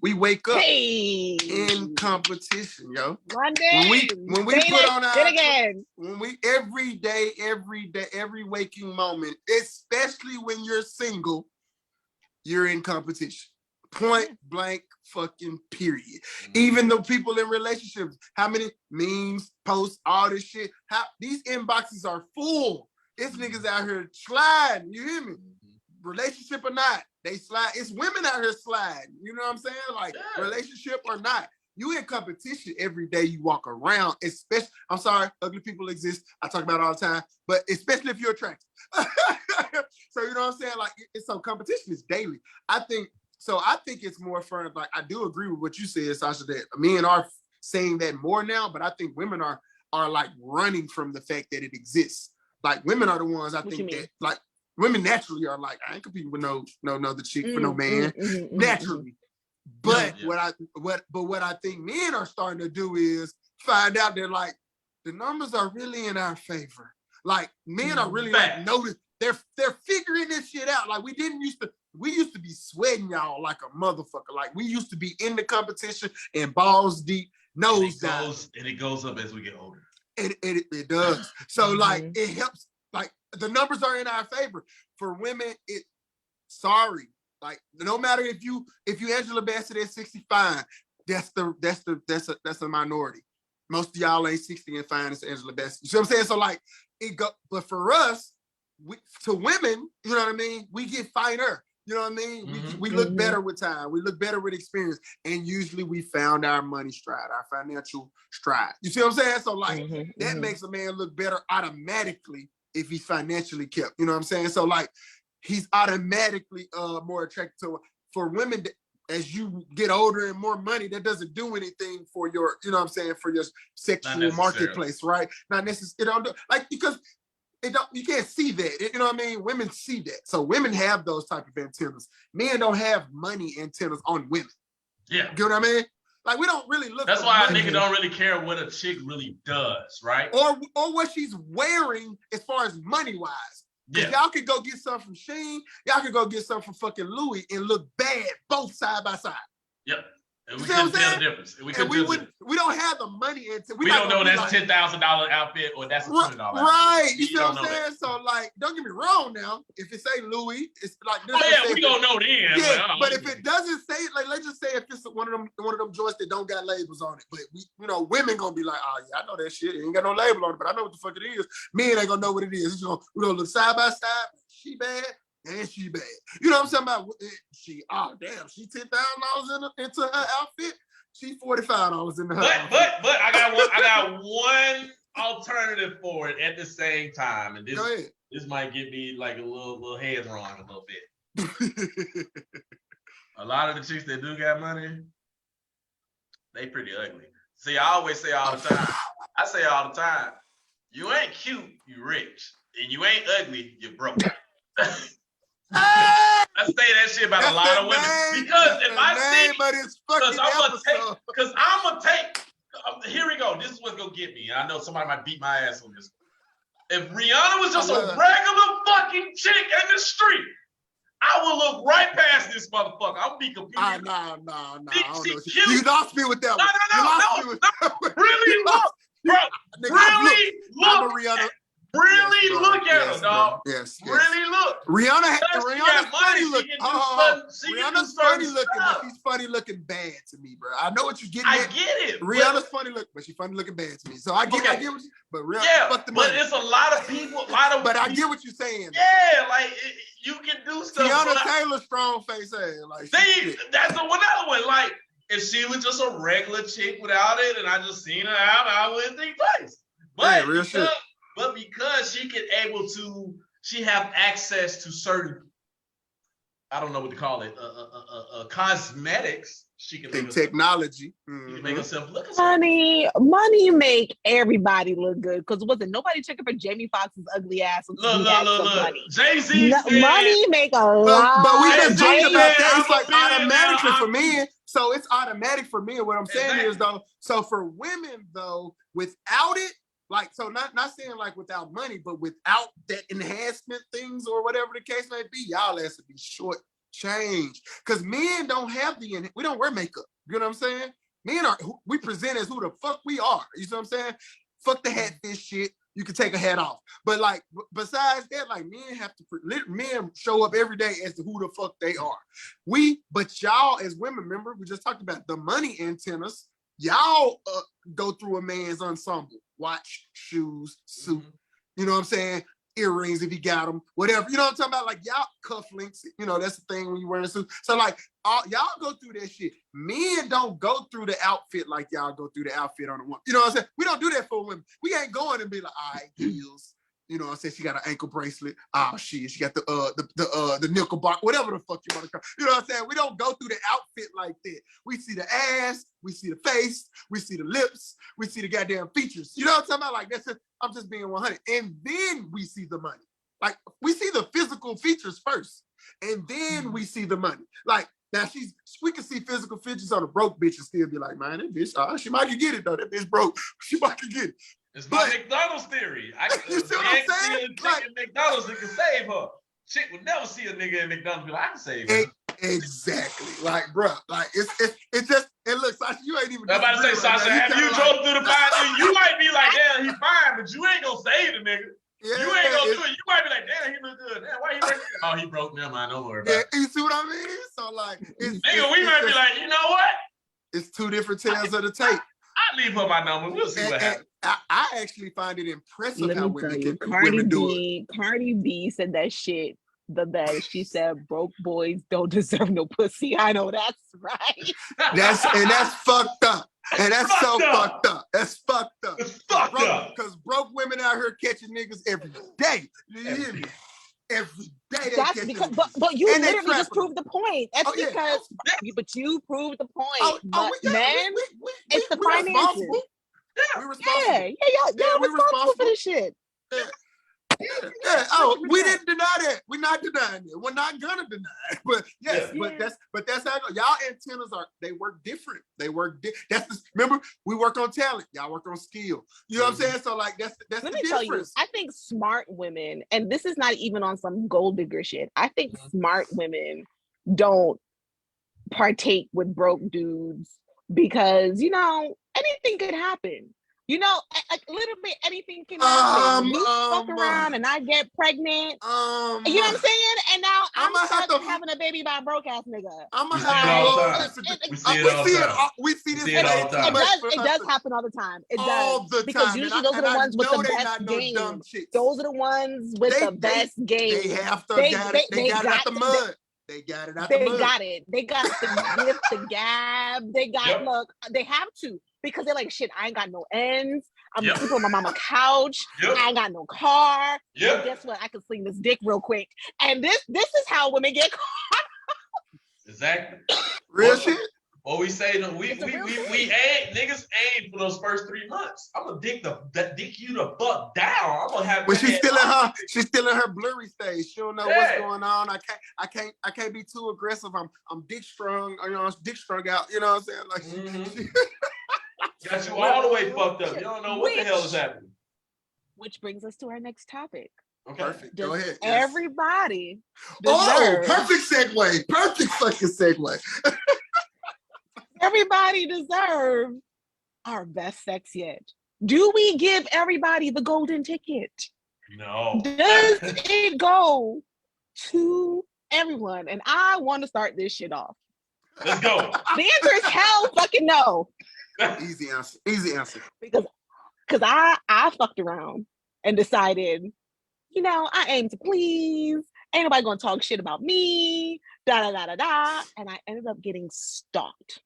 We wake up in competition, yo. One day. When we put on our when we every day, every waking moment, especially when you're single, you're in competition. Point blank fucking period. Even though people in relationships, how many memes, posts, all this shit, these inboxes are full. It's niggas out here sliding, you hear me? Relationship or not, they slide. It's women out here sliding, you know what I'm saying? Like, relationship or not, you in competition every day you walk around, especially, I'm sorry, ugly people exist, I talk about it all the time, but especially if you're attractive. So, you know what I'm saying? Like, so competition is daily. I think it's more fun. Like, I do agree with what you said, Sasha, that men are saying that more now, but I think women are like running from the fact that it exists. Like, women are the ones I think that, like, women naturally are like, I ain't competing with no other chick for no man, naturally. But what I think men are starting to do is find out that like the numbers are really in our favor. Like, men are really like notice they're figuring this shit out. Like, we used to be sweating y'all like a motherfucker. Like, we used to be in the competition and balls deep, nose down. And it goes up as we get older. It does. So like, it helps. Like, the numbers are in our favor. For women, like, no matter if you Angela Bassett at 65, that's a minority. Most of y'all ain't 60 and fine as Angela Bassett. You see what I'm saying? So like, but for us, to women, you know what I mean? We get finer. You know what I mean? Mm-hmm. We look better with time. We look better with experience. And usually we found our money stride, our financial stride. You see what I'm saying? So like that makes a man look better automatically if he's financially kept. You know what I'm saying? So like he's automatically more attractive for women. As you get older and more money, that doesn't do anything for your, you know what I'm saying, for your sexual marketplace, right? Not necessarily, it don't do, like, because it don't, you can't see that, you know what I mean? Women see that. So women have those type of antennas. Men don't have money antennas on women. Yeah. You know what I mean? Like, we don't really look. That's why a nigga don't really care what a chick really does, right? Or what she's wearing as far as money-wise. Because y'all could go get something from Shein, y'all could go get something from fucking Louis and look bad both side by side. Yep. And we couldn't tell the difference. We don't have the money into. We don't know that's $10,000 outfit or that's a $20 outfit. Right. You see what I'm saying? So like, don't get me wrong now. If it say Louis, it's like this. Oh yeah, we don't know then. Yeah, but if it doesn't say, like, let's just say if it's one of them joints that don't got labels on it, but we, you know, women gonna be like, oh yeah, I know that shit. It ain't got no label on it, but I know what the fuck it is. Men ain't gonna know what it is. We're gonna look side by side. She bad. And she bad. You know what I'm talking about? She, oh damn, she $10,000 into her outfit. She $45 in her outfit. But I got one alternative for it at the same time. And this might get me like a little head wrong a little bit. A lot of the chicks that do got money, they pretty ugly. See, I always say all the time. I say all the time, you ain't cute, you rich. And you ain't ugly, you broke. I say that shit about a lot of women because if I see, because I'm gonna take. Here we go. This is what's gonna get me. I know somebody might beat my ass on this. If Rihanna was just a regular fucking chick in the street, I will look right past this motherfucker. I'll be confused. No. You lost me with that one. No. Really look, bro. Really look. Rihanna. Really look at her, dog. Yes. Really look. Rihanna's funny looking. Rihanna's funny looking, but she's funny looking bad to me, bro. I know what you're getting at. I get it. Rihanna's funny looking, but she's funny looking bad to me. So I get what you. But Rihanna, fuck the money. But it's a lot of people. But I get what you're saying. Yeah, like you can do stuff. Tiana Taylor, strong face ass. Like, see, that's another one. Like, if she was just a regular chick without it, and I just seen her out, I wouldn't think twice. But real shit. But because she have access to certain, I don't know what to call it, cosmetics. She can make technology. She can make herself look. Money make everybody look good. Because wasn't nobody checking for Jamie Foxx's ugly ass? Look. Jay-Z money make a lot. But we've been talking about that. It's like automatically for men. So it's automatic for men. What I'm saying is though. So for women though, without it. Like, so not saying like without money, but without that enhancement things or whatever the case may be, y'all has to be short change. Because men don't have we don't wear makeup. You know what I'm saying? Men we present as who the fuck we are. You know what I'm saying? Fuck the hat, this shit. You can take a hat off. But like, besides that, like men show up every day as to who the fuck they are. But y'all as women, remember, we just talked about the money antennas. Y'all go through a man's ensemble. Watch, shoes, suit, you know what I'm saying? Earrings if you got them, whatever. You know what I'm talking about? Like y'all cufflinks, you know, that's the thing when you wearing a suit. So like y'all go through that shit. Men don't go through the outfit like y'all go through the outfit on a woman. You know what I'm saying? We don't do that for women. We ain't going and be like, all right, heels. You know what I'm saying? She got an ankle bracelet. Oh shit, she got the nickel box, whatever the fuck you want to call. You know what I'm saying? We don't go through the outfit like that. We see the ass, we see the face, we see the lips, we see the goddamn features. You know what I'm talking about? Like I'm just being 100. And then we see the money. Like we see the physical features first, and then we see the money. Like now we can see physical features on a broke bitch and still be like, man, that bitch, she might can get it though. That bitch broke. She might can get it. It's my McDonald's theory. You see what I'm saying? Like McDonald's that can save her. Chick would never see a nigga in McDonald's be like, I can save her. Exactly. Like, bro, like it's just. And look, Sasha, you ain't even. I'm about to say, Sasha, have you drove through the fine? You might be like, damn, he fine, but you ain't gonna save the nigga. Yeah, you ain't gonna do it. You might be like, damn, he look good. Damn, why he broke? Oh, he broke. Never mind. Don't worry about it. You see what I mean? So like, nigga, we might be like, you know what? It's two different tales of the tape. I leave her my number. We'll see what happens. I actually find it impressive how women do it. Cardi B said that shit the best. She said, "Broke boys don't deserve no pussy." I know that's right. That's fucked up. And that's so fucked up. That's fucked up. It's fucked up. Because broke women out here catching niggas every day. You hear me? Every day. That's because, but you and literally just proved the point. That's because, but you proved the point. Men, it's the finances. Yeah, we're responsible. Yeah, we're responsible for this shit. Yeah. Yeah. Oh, we didn't deny that. We're not denying it. We're not gonna deny it. But yes, but that's how it goes. Y'all antennas they work different. They work. Remember, we work on talent. Y'all work on skill. You know what I'm saying? So like that's Let the me difference. tell you, I think smart women, and this is not even on some gold digger shit. I think smart women don't partake with broke dudes because anything could happen. Like literally anything can happen. Fuck around and I get pregnant. You know what I'm saying? And now I'm stuck having a baby by a broke ass nigga. I'm gonna have to. We see this all the time. It does happen all the time. It does because usually those are the ones with the best game. Those are the ones with the best game. They have to. They got it out the mud. They got it out the mud. They got it. They got the gift, the gab. They got look. They have to. Because they're like, shit, I ain't got no ends. I'm sleeping on my mama's couch. I ain't got no car. But guess what? I can sling this dick real quick. And this is how women get caught. Exactly. Real shit. What we say, we aim, niggas aim for those first 3 months. I'm gonna dick you the fuck down. I'm gonna have. But she's still in her blurry stage. She don't know what's going on. I can't be too aggressive. I'm dick strung. I'm dick strung out. You know what I'm saying? Like. Got you all the way fucked up. You don't know what the hell is happening. Which brings us to our next topic. Okay. Perfect. Go ahead. Everybody. Perfect segue. Perfect fucking segue. Everybody deserves our best sex yet. Do we give everybody the golden ticket? No. Does it go to everyone? And I want to start this shit off. Let's go. The answer is hell fucking no. Easy answer. Because I fucked around and decided, I aim to please. Ain't nobody gonna talk shit about me. Da da da da da. And I ended up getting stalked.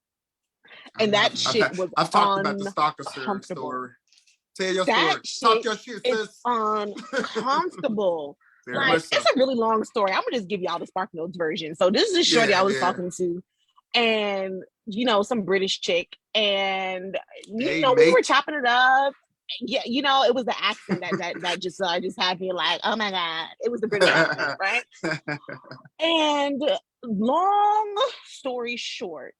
And that shit was I've talked about the stalker story. Tell your story. Talk your shit, sis. It's uncomfortable. It's a really long story. I'm gonna just give y'all the Spark Notes version. So this is a shorty I was talking to, and some British chick, and we were chopping it up. Yeah, it was the accent that just had me like, oh my god, it was the British accent, right? And long story short,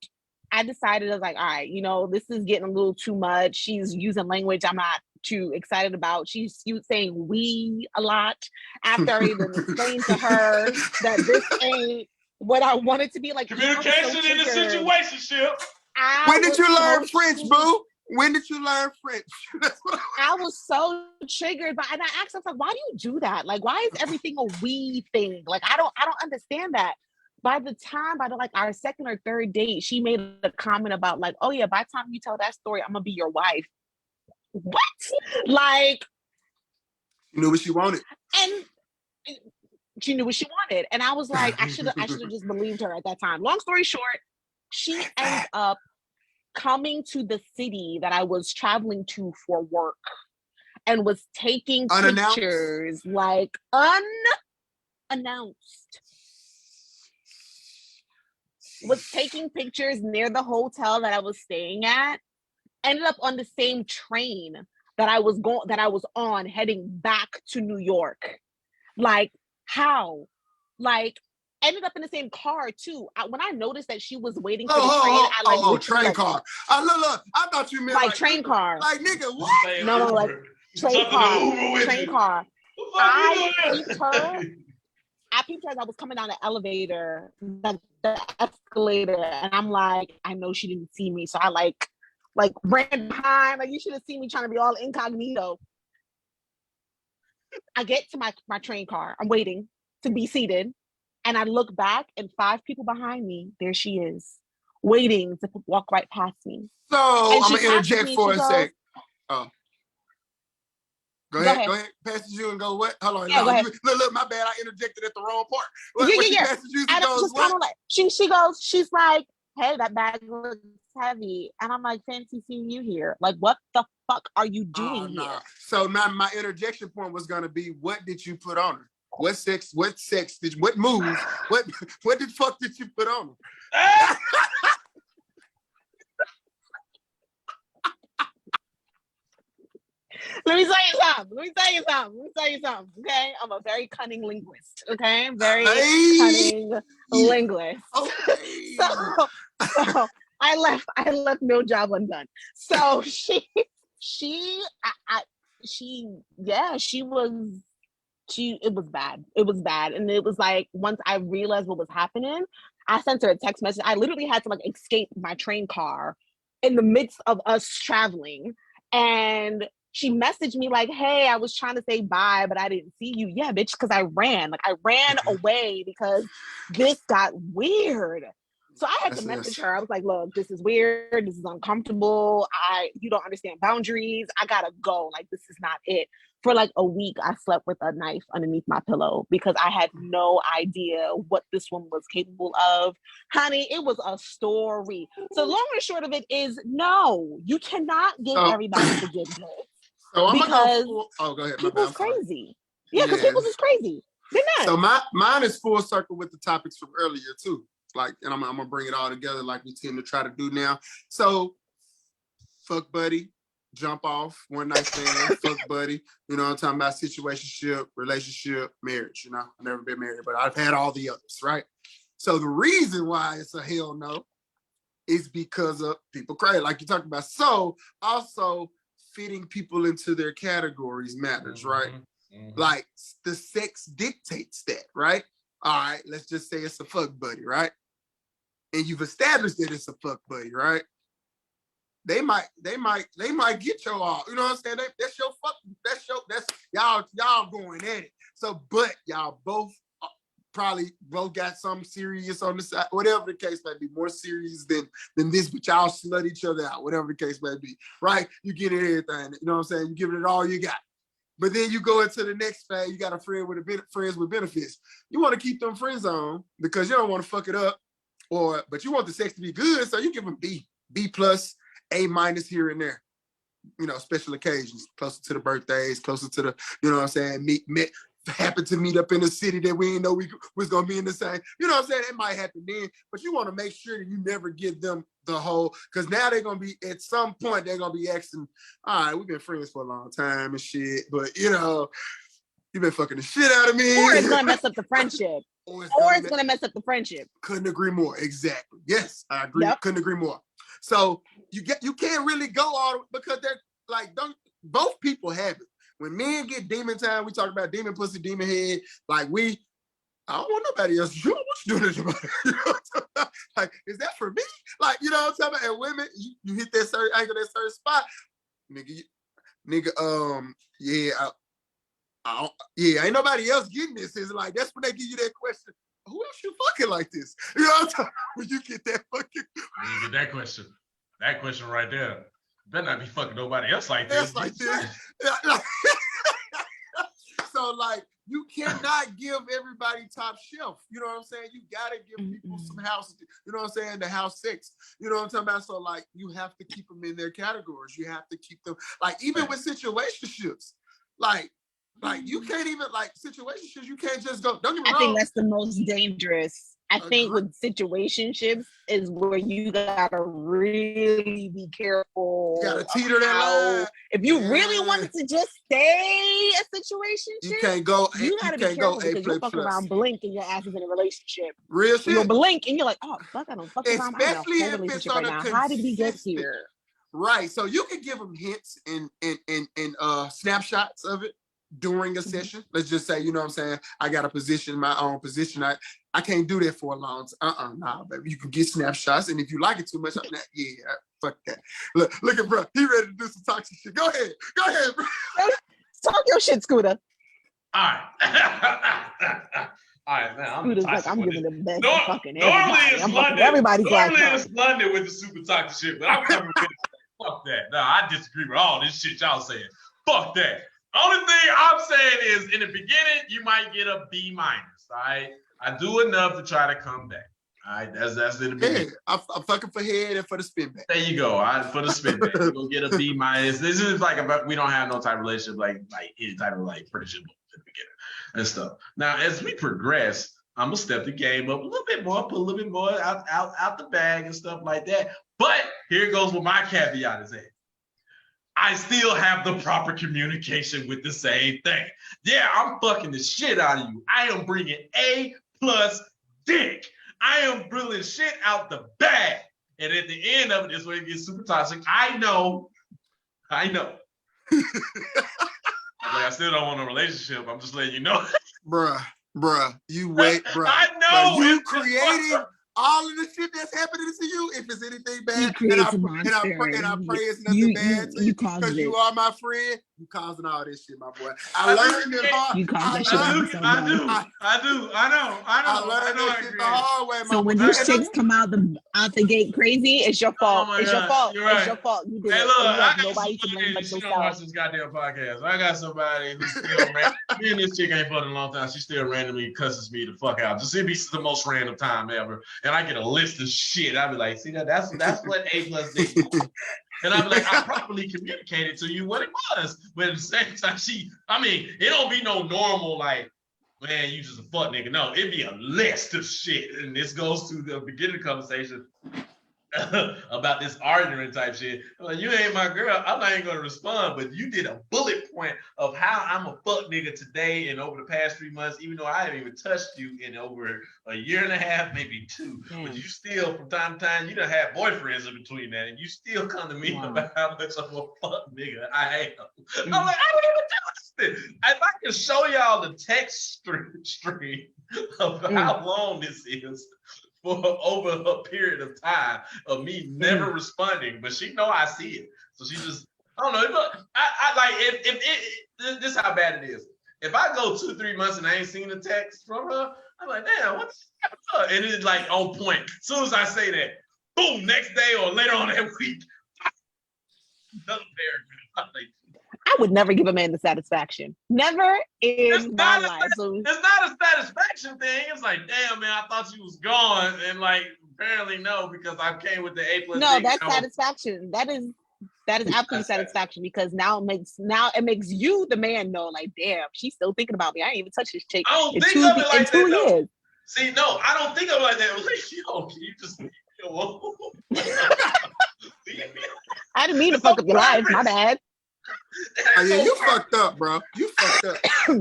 I decided, I was like, all right, this is getting a little too much. She's using language I'm not too excited about. She's saying we a lot after I even explained to her that this ain't what I wanted to be. Like, communication in the situationship. When did you learn French, boo? When did you learn French? I was so triggered, and I asked myself, why do you do that? Like, why is everything a we thing? Like, I don't understand that. By our second or third date, she made a comment about like, oh yeah, by the time you tell that story, I'm gonna be your wife. What? Like, you knew what she wanted. And she knew what she wanted. And I was like, I should have just believed her at that time. Long story short, she ends up coming to the city that I was traveling to for work and was taking pictures like unannounced. Was taking pictures near the hotel that I was staying at. Ended up on the same train that I was on heading back to New York. Like, how? Like, ended up in the same car too. When I noticed that she was waiting for the train, train car. Look, I thought you meant like train car. Like, nigga, what? No, like train car. I peeped her as I was coming down the elevator, the escalator, and I'm like, I know she didn't see me, so I like ran behind. Like, you should have seen me trying to be all incognito. I get to my train car. I'm waiting to be seated, and I look back, and 5 people behind me. There she is, waiting to walk right past me. So I'm gonna interject for a sec. Oh, Go ahead. Passes you and go what? Hold on. Yeah, No, go ahead. Look, my bad. I interjected at the wrong part. Yeah. She passes you and goes just what? kind of like she goes. She's like, "Hey, that bag looks heavy," and I'm like, "Fancy seeing you here. Like, what the fuck are you doing here?" So my interjection point was gonna be, what did you put on her? What move? What the fuck did you put on her? Let me tell you something. Okay, I'm a very cunning linguist. Okay, very cunning linguist. Okay. So I left no job undone. So she it was bad. It was bad, and it was like once I realized what was happening, I sent her a text message. I literally had to like escape my train car in the midst of us traveling, and she messaged me like, "Hey, I was trying to say bye, but I didn't see you." Yeah, bitch, because I ran. Like I ran away because this got weird. So I had to message her. I was like, "Look, this is weird. This is uncomfortable. You don't understand boundaries. I gotta go. Like this is not it." For like a week, I slept with a knife underneath my pillow because I had no idea what this one was capable of. Honey, it was a story. So long and short of it is, no, you cannot give everybody forgiveness. So I'm because go ahead. People's crazy. Yeah, because people's is crazy. They're not. So mine is full circle with the topics from earlier too. Like, and I'm gonna bring it all together like we tend to try to do now. So, fuck buddy, jump off, one night stand, fuck buddy. You know, I'm talking about situationship, relationship, marriage. You know, I've never been married, but I've had all the others, right? So the reason why it's a hell no is because of people crazy, like you talked about. So also fitting people into their categories matters, right? Mm-hmm. Like the sex dictates that, right? All right, let's just say it's a fuck buddy, right? And you've established that it's a fuck buddy, right? They might get your all. You know what I'm saying? That's y'all going at it. So, but y'all both probably got something serious on the side, whatever the case may be, more serious than this, but y'all slut each other out, whatever the case may be, right? You get everything, you know what I'm saying? You give it all you got. But then you go into the next phase, you got a friend with friends with benefits. You want to keep them friends on because you don't want to fuck it up, but you want the sex to be good, so you give them B plus, A minus here and there. You know, special occasions, closer to the birthdays, closer to the, you know what I'm saying, happen to meet up in a city that we didn't know we was gonna be in the same. You know what I'm saying? It might happen then, but you want to make sure that you never give them the whole, because now they're gonna be, at some point they're gonna be asking, all right, we've been friends for a long time and shit, but you know, you've been fucking the shit out of me. Or it's gonna mess up the friendship. or it's gonna mess up the friendship. Couldn't agree more. Exactly. Yes, I agree. Yep. Couldn't agree more. So you can't really go all, because they're like, both people have it. When men get demon time, we talk about demon pussy, demon head. Like I don't want nobody else. You know what you doing about it? You know what I'm talking about? Like, is that for me? Like, you know what I'm talking about? And women, you hit that certain angle, that certain spot, ain't nobody else getting this. It's like, that's when they give you that question. Who else you fucking like this? You know what I'm talking about? When you get that fucking, when you get that question right there. Better not be fucking nobody else like this. Like this. So, like, you cannot give everybody top shelf. You know what I'm saying? You gotta give people some house. You know what I'm saying? The house six. You know what I'm talking about? So, like, you have to keep them in their categories. You have to keep them, like, even with situationships, like you can't even, like, situationships. You can't just go. Don't get me wrong. I think that's the most dangerous. I think with situationships is where you gotta really be careful. You gotta teeter that line. If you really wanted to just stay a situationship, you can't go. You gotta be careful because you'll fuck around, blink, and your ass is in a relationship. Real shit. You'll blink and you're like, oh fuck, I don't fuck around. Especially I'm in a whole relationship right now. How did we get here? Right. So you can give them hints and snapshots of it during a session. Let's just say, you know what I'm saying, I got a position, my own position. I can't do that for a long time. Nah, baby. You can get snapshots, and if you like it too much, fuck that. Look at bro. He ready to do some toxic shit. Go ahead, bro. Talk your shit, Scooter. All right. All right, man. Scooter's like, I'm giving the best fucking normally it's London. Everybody's normally it's London with the super toxic shit, but I'm coming with fuck that. No, I disagree with all this shit y'all saying. Fuck that. Only thing I'm saying is, in the beginning, you might get a B minus. All right, I do enough to try to come back. All right, that's in the beginning. I'm fucking for head and for the spin back. There you go. All right, for the spin back, you're gonna get a B minus. This is like we don't have no type of relationship, like any type of like friendship in the beginning and stuff. Now, as we progress, I'm gonna step the game up a little bit more, put a little bit more out the bag and stuff like that. But here goes what my caveat is at. I still have the proper communication with the same thing. Yeah, I'm fucking the shit out of you. I am bringing A+ dick. I am bringing shit out the bag. And at the end of it, this way it gets super toxic. I know. I still don't want a relationship. I'm just letting you know. Bruh, you wait, bruh. I know. Bruh, you creating all of the shit that's happening to you. If it's anything bad, and I pray it's nothing bad to you because you are my friend. You causing all this shit, my boy. I learned it hard. You caused that shit. I know. I learned that shit the hard way. So when these chicks come out the gate crazy, it's your fault. Oh it's your fault. You're right. It's your fault. You did hey, it. look, I got nobody to blame but she don't yourself. watch this goddamn podcast. I got somebody who's still me and this chick ain't fucked in a long time. She still randomly cusses me the fuck out. Just it be the most random time ever. And I get a list of shit. I'd be like, see that's what A+ dick is. And I'd be like, I properly communicated to you what it was. But at the same time, it don't be no normal, like, man, you just a fuck nigga. No, it'd be a list of shit. And this goes to the beginning of the conversation about this argument type shit. I'm like, you ain't my girl. I'm not even gonna respond, but you did a bullet point of how I'm a fuck nigga today and over the past 3 months, even though I haven't even touched you in over a year and a half, maybe 2. But you still, from time to time, you done have boyfriends in between that, and you still come to me about how much of a fuck nigga I am. I'm like, I don't even do this. If I can show y'all the text stream of how long this is, for over a period of time of me never responding, but she know I see it, so she just I don't know. Look, I like if this is how bad it is. If I go 2-3 months and I ain't seen a text from her, I'm like, damn, what's up? And it's like on point. As soon as I say that, boom, next day or later on that week, another paragraph. I'm like, I would never give a man the satisfaction. Never in my life. So it's not a satisfaction thing. It's like, damn, man, I thought you was gone, and like, apparently no, because I came with the A+. No, that's satisfaction. That is absolute satisfaction because now it makes you the man know, like, damn, she's still thinking about me. I ain't even touched this chick. I don't think of it like that. 2 years. See, no, I don't think of it like that. You just. I didn't mean to fuck up your life. My bad. Oh, yeah, you fucked up, bro. You fucked up.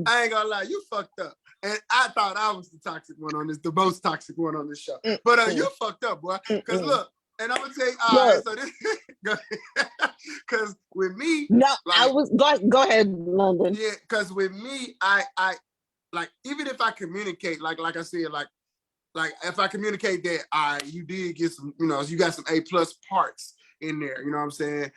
I ain't gonna lie, you fucked up. And I thought I was the toxic one on this, the most toxic one on this show. But you fucked up, boy. Because look, and I'm gonna tell you, all right, so this, because with me, no, like, I was go ahead, London. Yeah, because with me, I like even if I communicate, like I said, like if I communicate that you did get some, you got some A+ parts in there, you know what I'm saying?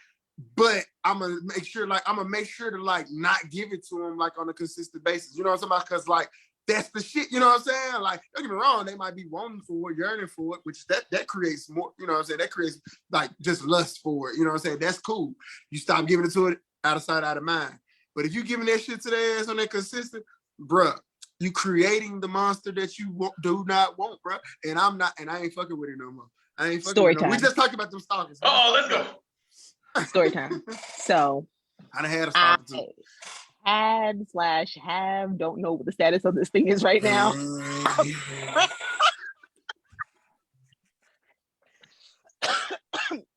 But I'm gonna make sure to like not give it to them like on a consistent basis. You know what I'm saying? Because like that's the shit. You know what I'm saying? Like, don't get me wrong, they might be wanting for it, yearning for it, which that creates more. You know what I'm saying? That creates like just lust for it. You know what I'm saying? That's cool. You stop giving it to it, out of sight, out of mind. But if you giving that shit to their ass on that consistent, bruh, you creating the monster that you do not want, bruh. And I'm not, and I ain't fucking with it no more. I ain't fucking with it no more. We just talked about them stalkers. Oh, let's go. Story time. So I done had a stalker too. Have don't know what the status of this thing is right now.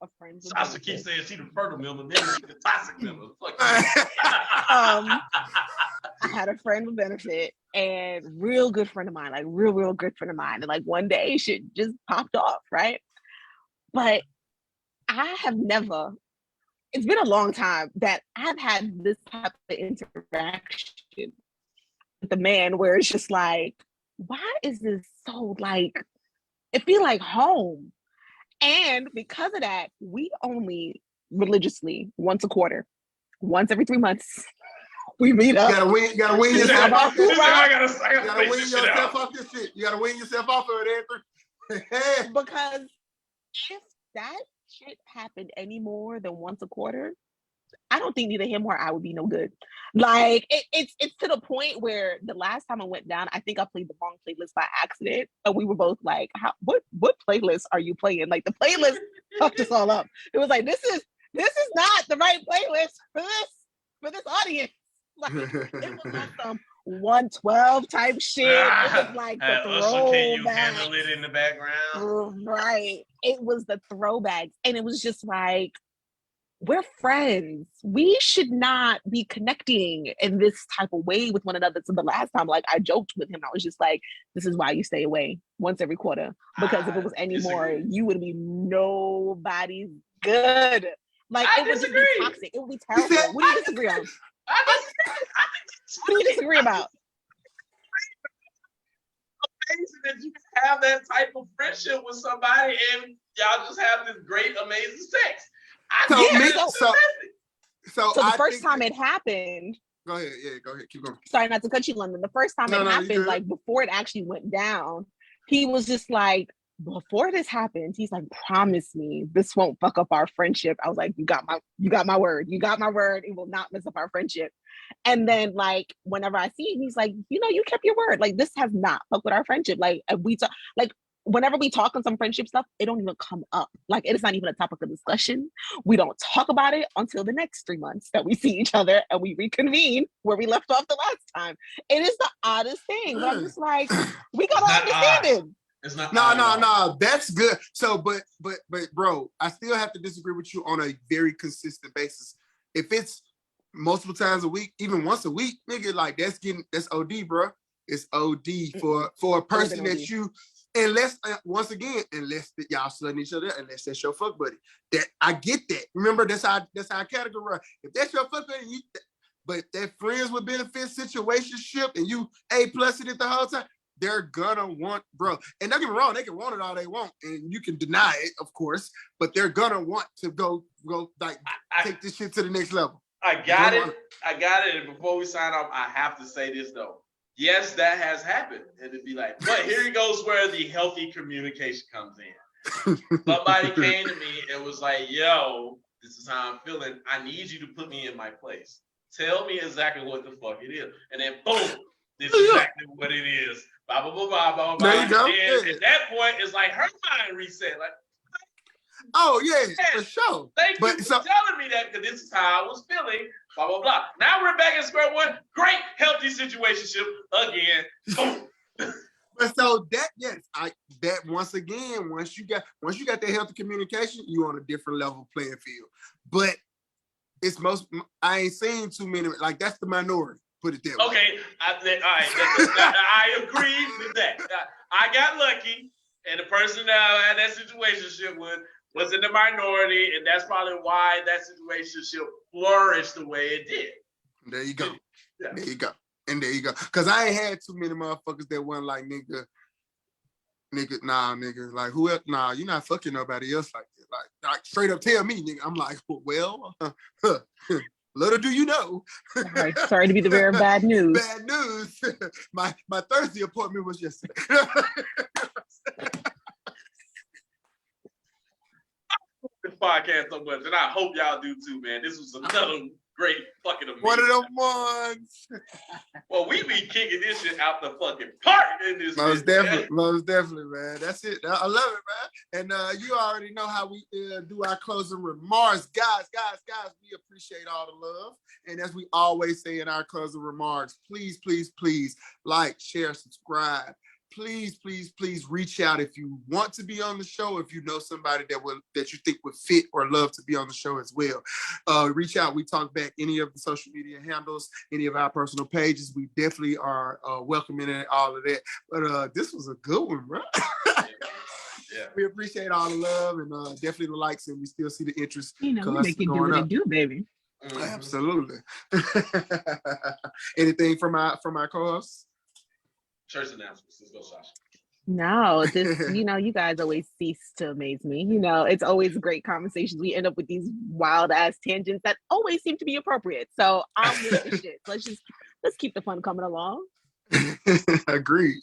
A friend. Sasha keeps saying she the fertile mill, but then she's the toxic mill. I had a friend with benefit and real good friend of mine, like real good friend of mine. And like one day shit just popped off, right? But I have never, it's been a long time that I've had this type of interaction with the man where it's just like, why is this so like, it feel like home? And because of that, we only religiously once a quarter, once every 3 months, we meet up. You gotta wean yourself off this shit. I gotta wean yourself off this shit. You gotta wean yourself off of it, because if that shit happened any more than once a quarter, I don't think neither him or I would be no good. Like it's to the point where the last time I went down, I think I played the wrong playlist by accident, and we were both like, what playlist are you playing?" Like the playlist fucked us all up. It was like, this is not the right playlist for this audience. Like it was like some 112 type shit. It was like the Usher, can you throwbacks. handle it in the background? Right. It was the throwbacks. And it was just like, we're friends. We should not be connecting in this type of way with one another. So the last time, like, I joked with him, I was just like, this is why you stay away once every quarter. Because if it was any more, you would be nobody's good. Like, it would just be toxic. It would be terrible. What do you disagree on? What do you disagree about? Amazing that you can have that type of friendship with somebody and y'all just have this great, amazing sex. So the first time it happened. Go ahead, go ahead, keep going. Sorry, not to cut you, London. The first time it happened, like before it actually went down, he was just like, before this happens, he's like, promise me this won't fuck up our friendship. I was like, you got my word. You got my word. It will not mess up our friendship. And then like whenever I see him, he's like, you kept your word. Like this has not fucked with our friendship. Like we talk, like whenever we talk on some friendship stuff, it don't even come up. Like it is not even a topic of discussion. We don't talk about it until the next 3 months that we see each other and we reconvene where we left off the last time. It is the oddest thing. But I'm just like, we gotta understand it. It's not. No. That's good. So, but, bro, I still have to disagree with you on a very consistent basis. If it's multiple times a week, even once a week, nigga, like that's OD, bro. It's OD for a person that you, unless once again, unless y'all slutting each other, unless that's your fuck buddy. That I get that. Remember, that's how I categorize. If that's your fuck buddy, but that friends with benefits situationship, and you A+ it the whole time. They're gonna want, bro. And don't get me wrong, they can want it all they want, and you can deny it, of course, but they're gonna want to go like take this shit to the next level. I got it. And before we sign off, I have to say this though. Yes, that has happened. And it'd be like, but here goes where the healthy communication comes in. Somebody came to me and was like, yo, this is how I'm feeling. I need you to put me in my place. Tell me exactly what the fuck it is. And then boom, this is exactly what it is. Blah, blah, blah, blah, blah, blah. There you go. And at that point, it's like her mind reset. Like, oh, yeah, for sure. Thank you for telling me that because this is how I was feeling. Blah, blah, blah. Now we're back at square one. Great, healthy situationship again. Boom. But so that once again, once you got that healthy communication, you on a different level playing field. But I ain't seen too many, like that's the minority. Put it that way. Okay, all right. I agree with that. I got lucky, and the person that I had that situationship with was in the minority, and that's probably why that situationship flourished the way it did. There you go. Yeah. There you go. And there you go. Because I ain't had too many motherfuckers that weren't like, nigga, like who else? Nah, you're not fucking nobody else like that. Like straight up tell me, nigga. I'm like, well, little do you know. Right. Sorry to be the bearer of bad news. Bad news. My Thursday appointment was yesterday. This podcast so much, and I hope y'all do too, man. This was another great fucking amazing. One of them ones. Well, we be kicking this shit out the fucking park in this. Most definitely, man. That's it. I love it, man. And you already know how we do our closing remarks. Guys, we appreciate all the love. And as we always say in our closing remarks, please like, share, subscribe. Please reach out if you want to be on the show. If you know somebody that you think would fit or love to be on the show as well, reach out. We talk back any of the social media handles, any of our personal pages. We definitely are welcoming all of that. But this was a good one, bro. Yeah. We appreciate all the love and definitely the likes, and we still see the interest. We make you do what it do, baby. Mm-hmm. Absolutely. Anything from our co-hosts? Church announcements. Let's go, Sasha. No, you guys always cease to amaze me. It's always great conversations. We end up with these wild ass tangents that always seem to be appropriate. So I'm with the shit. Let's keep the fun coming along. Agreed.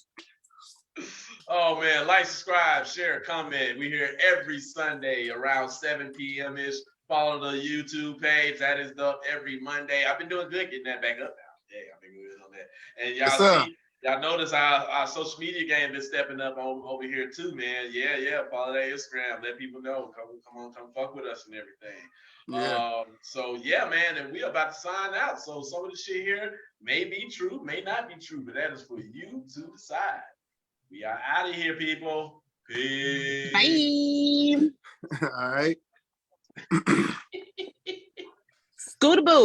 Oh man, like, subscribe, share, comment. We here every Sunday around 7 p.m. ish. Follow the YouTube page. That is up every Monday. I've been doing good getting that back up now. Yeah, I've been good on that. And Yes, y'all sir. see, y'all notice our social media game been stepping up over here too, man. Yeah. Follow that Instagram. Let people know. Come fuck with us and everything. Yeah. So yeah, man, and we about to sign out. So some of the shit here may be true, may not be true, but that is for you to decide. We are out of here, people. Peace. Bye. All right. Scootaboo.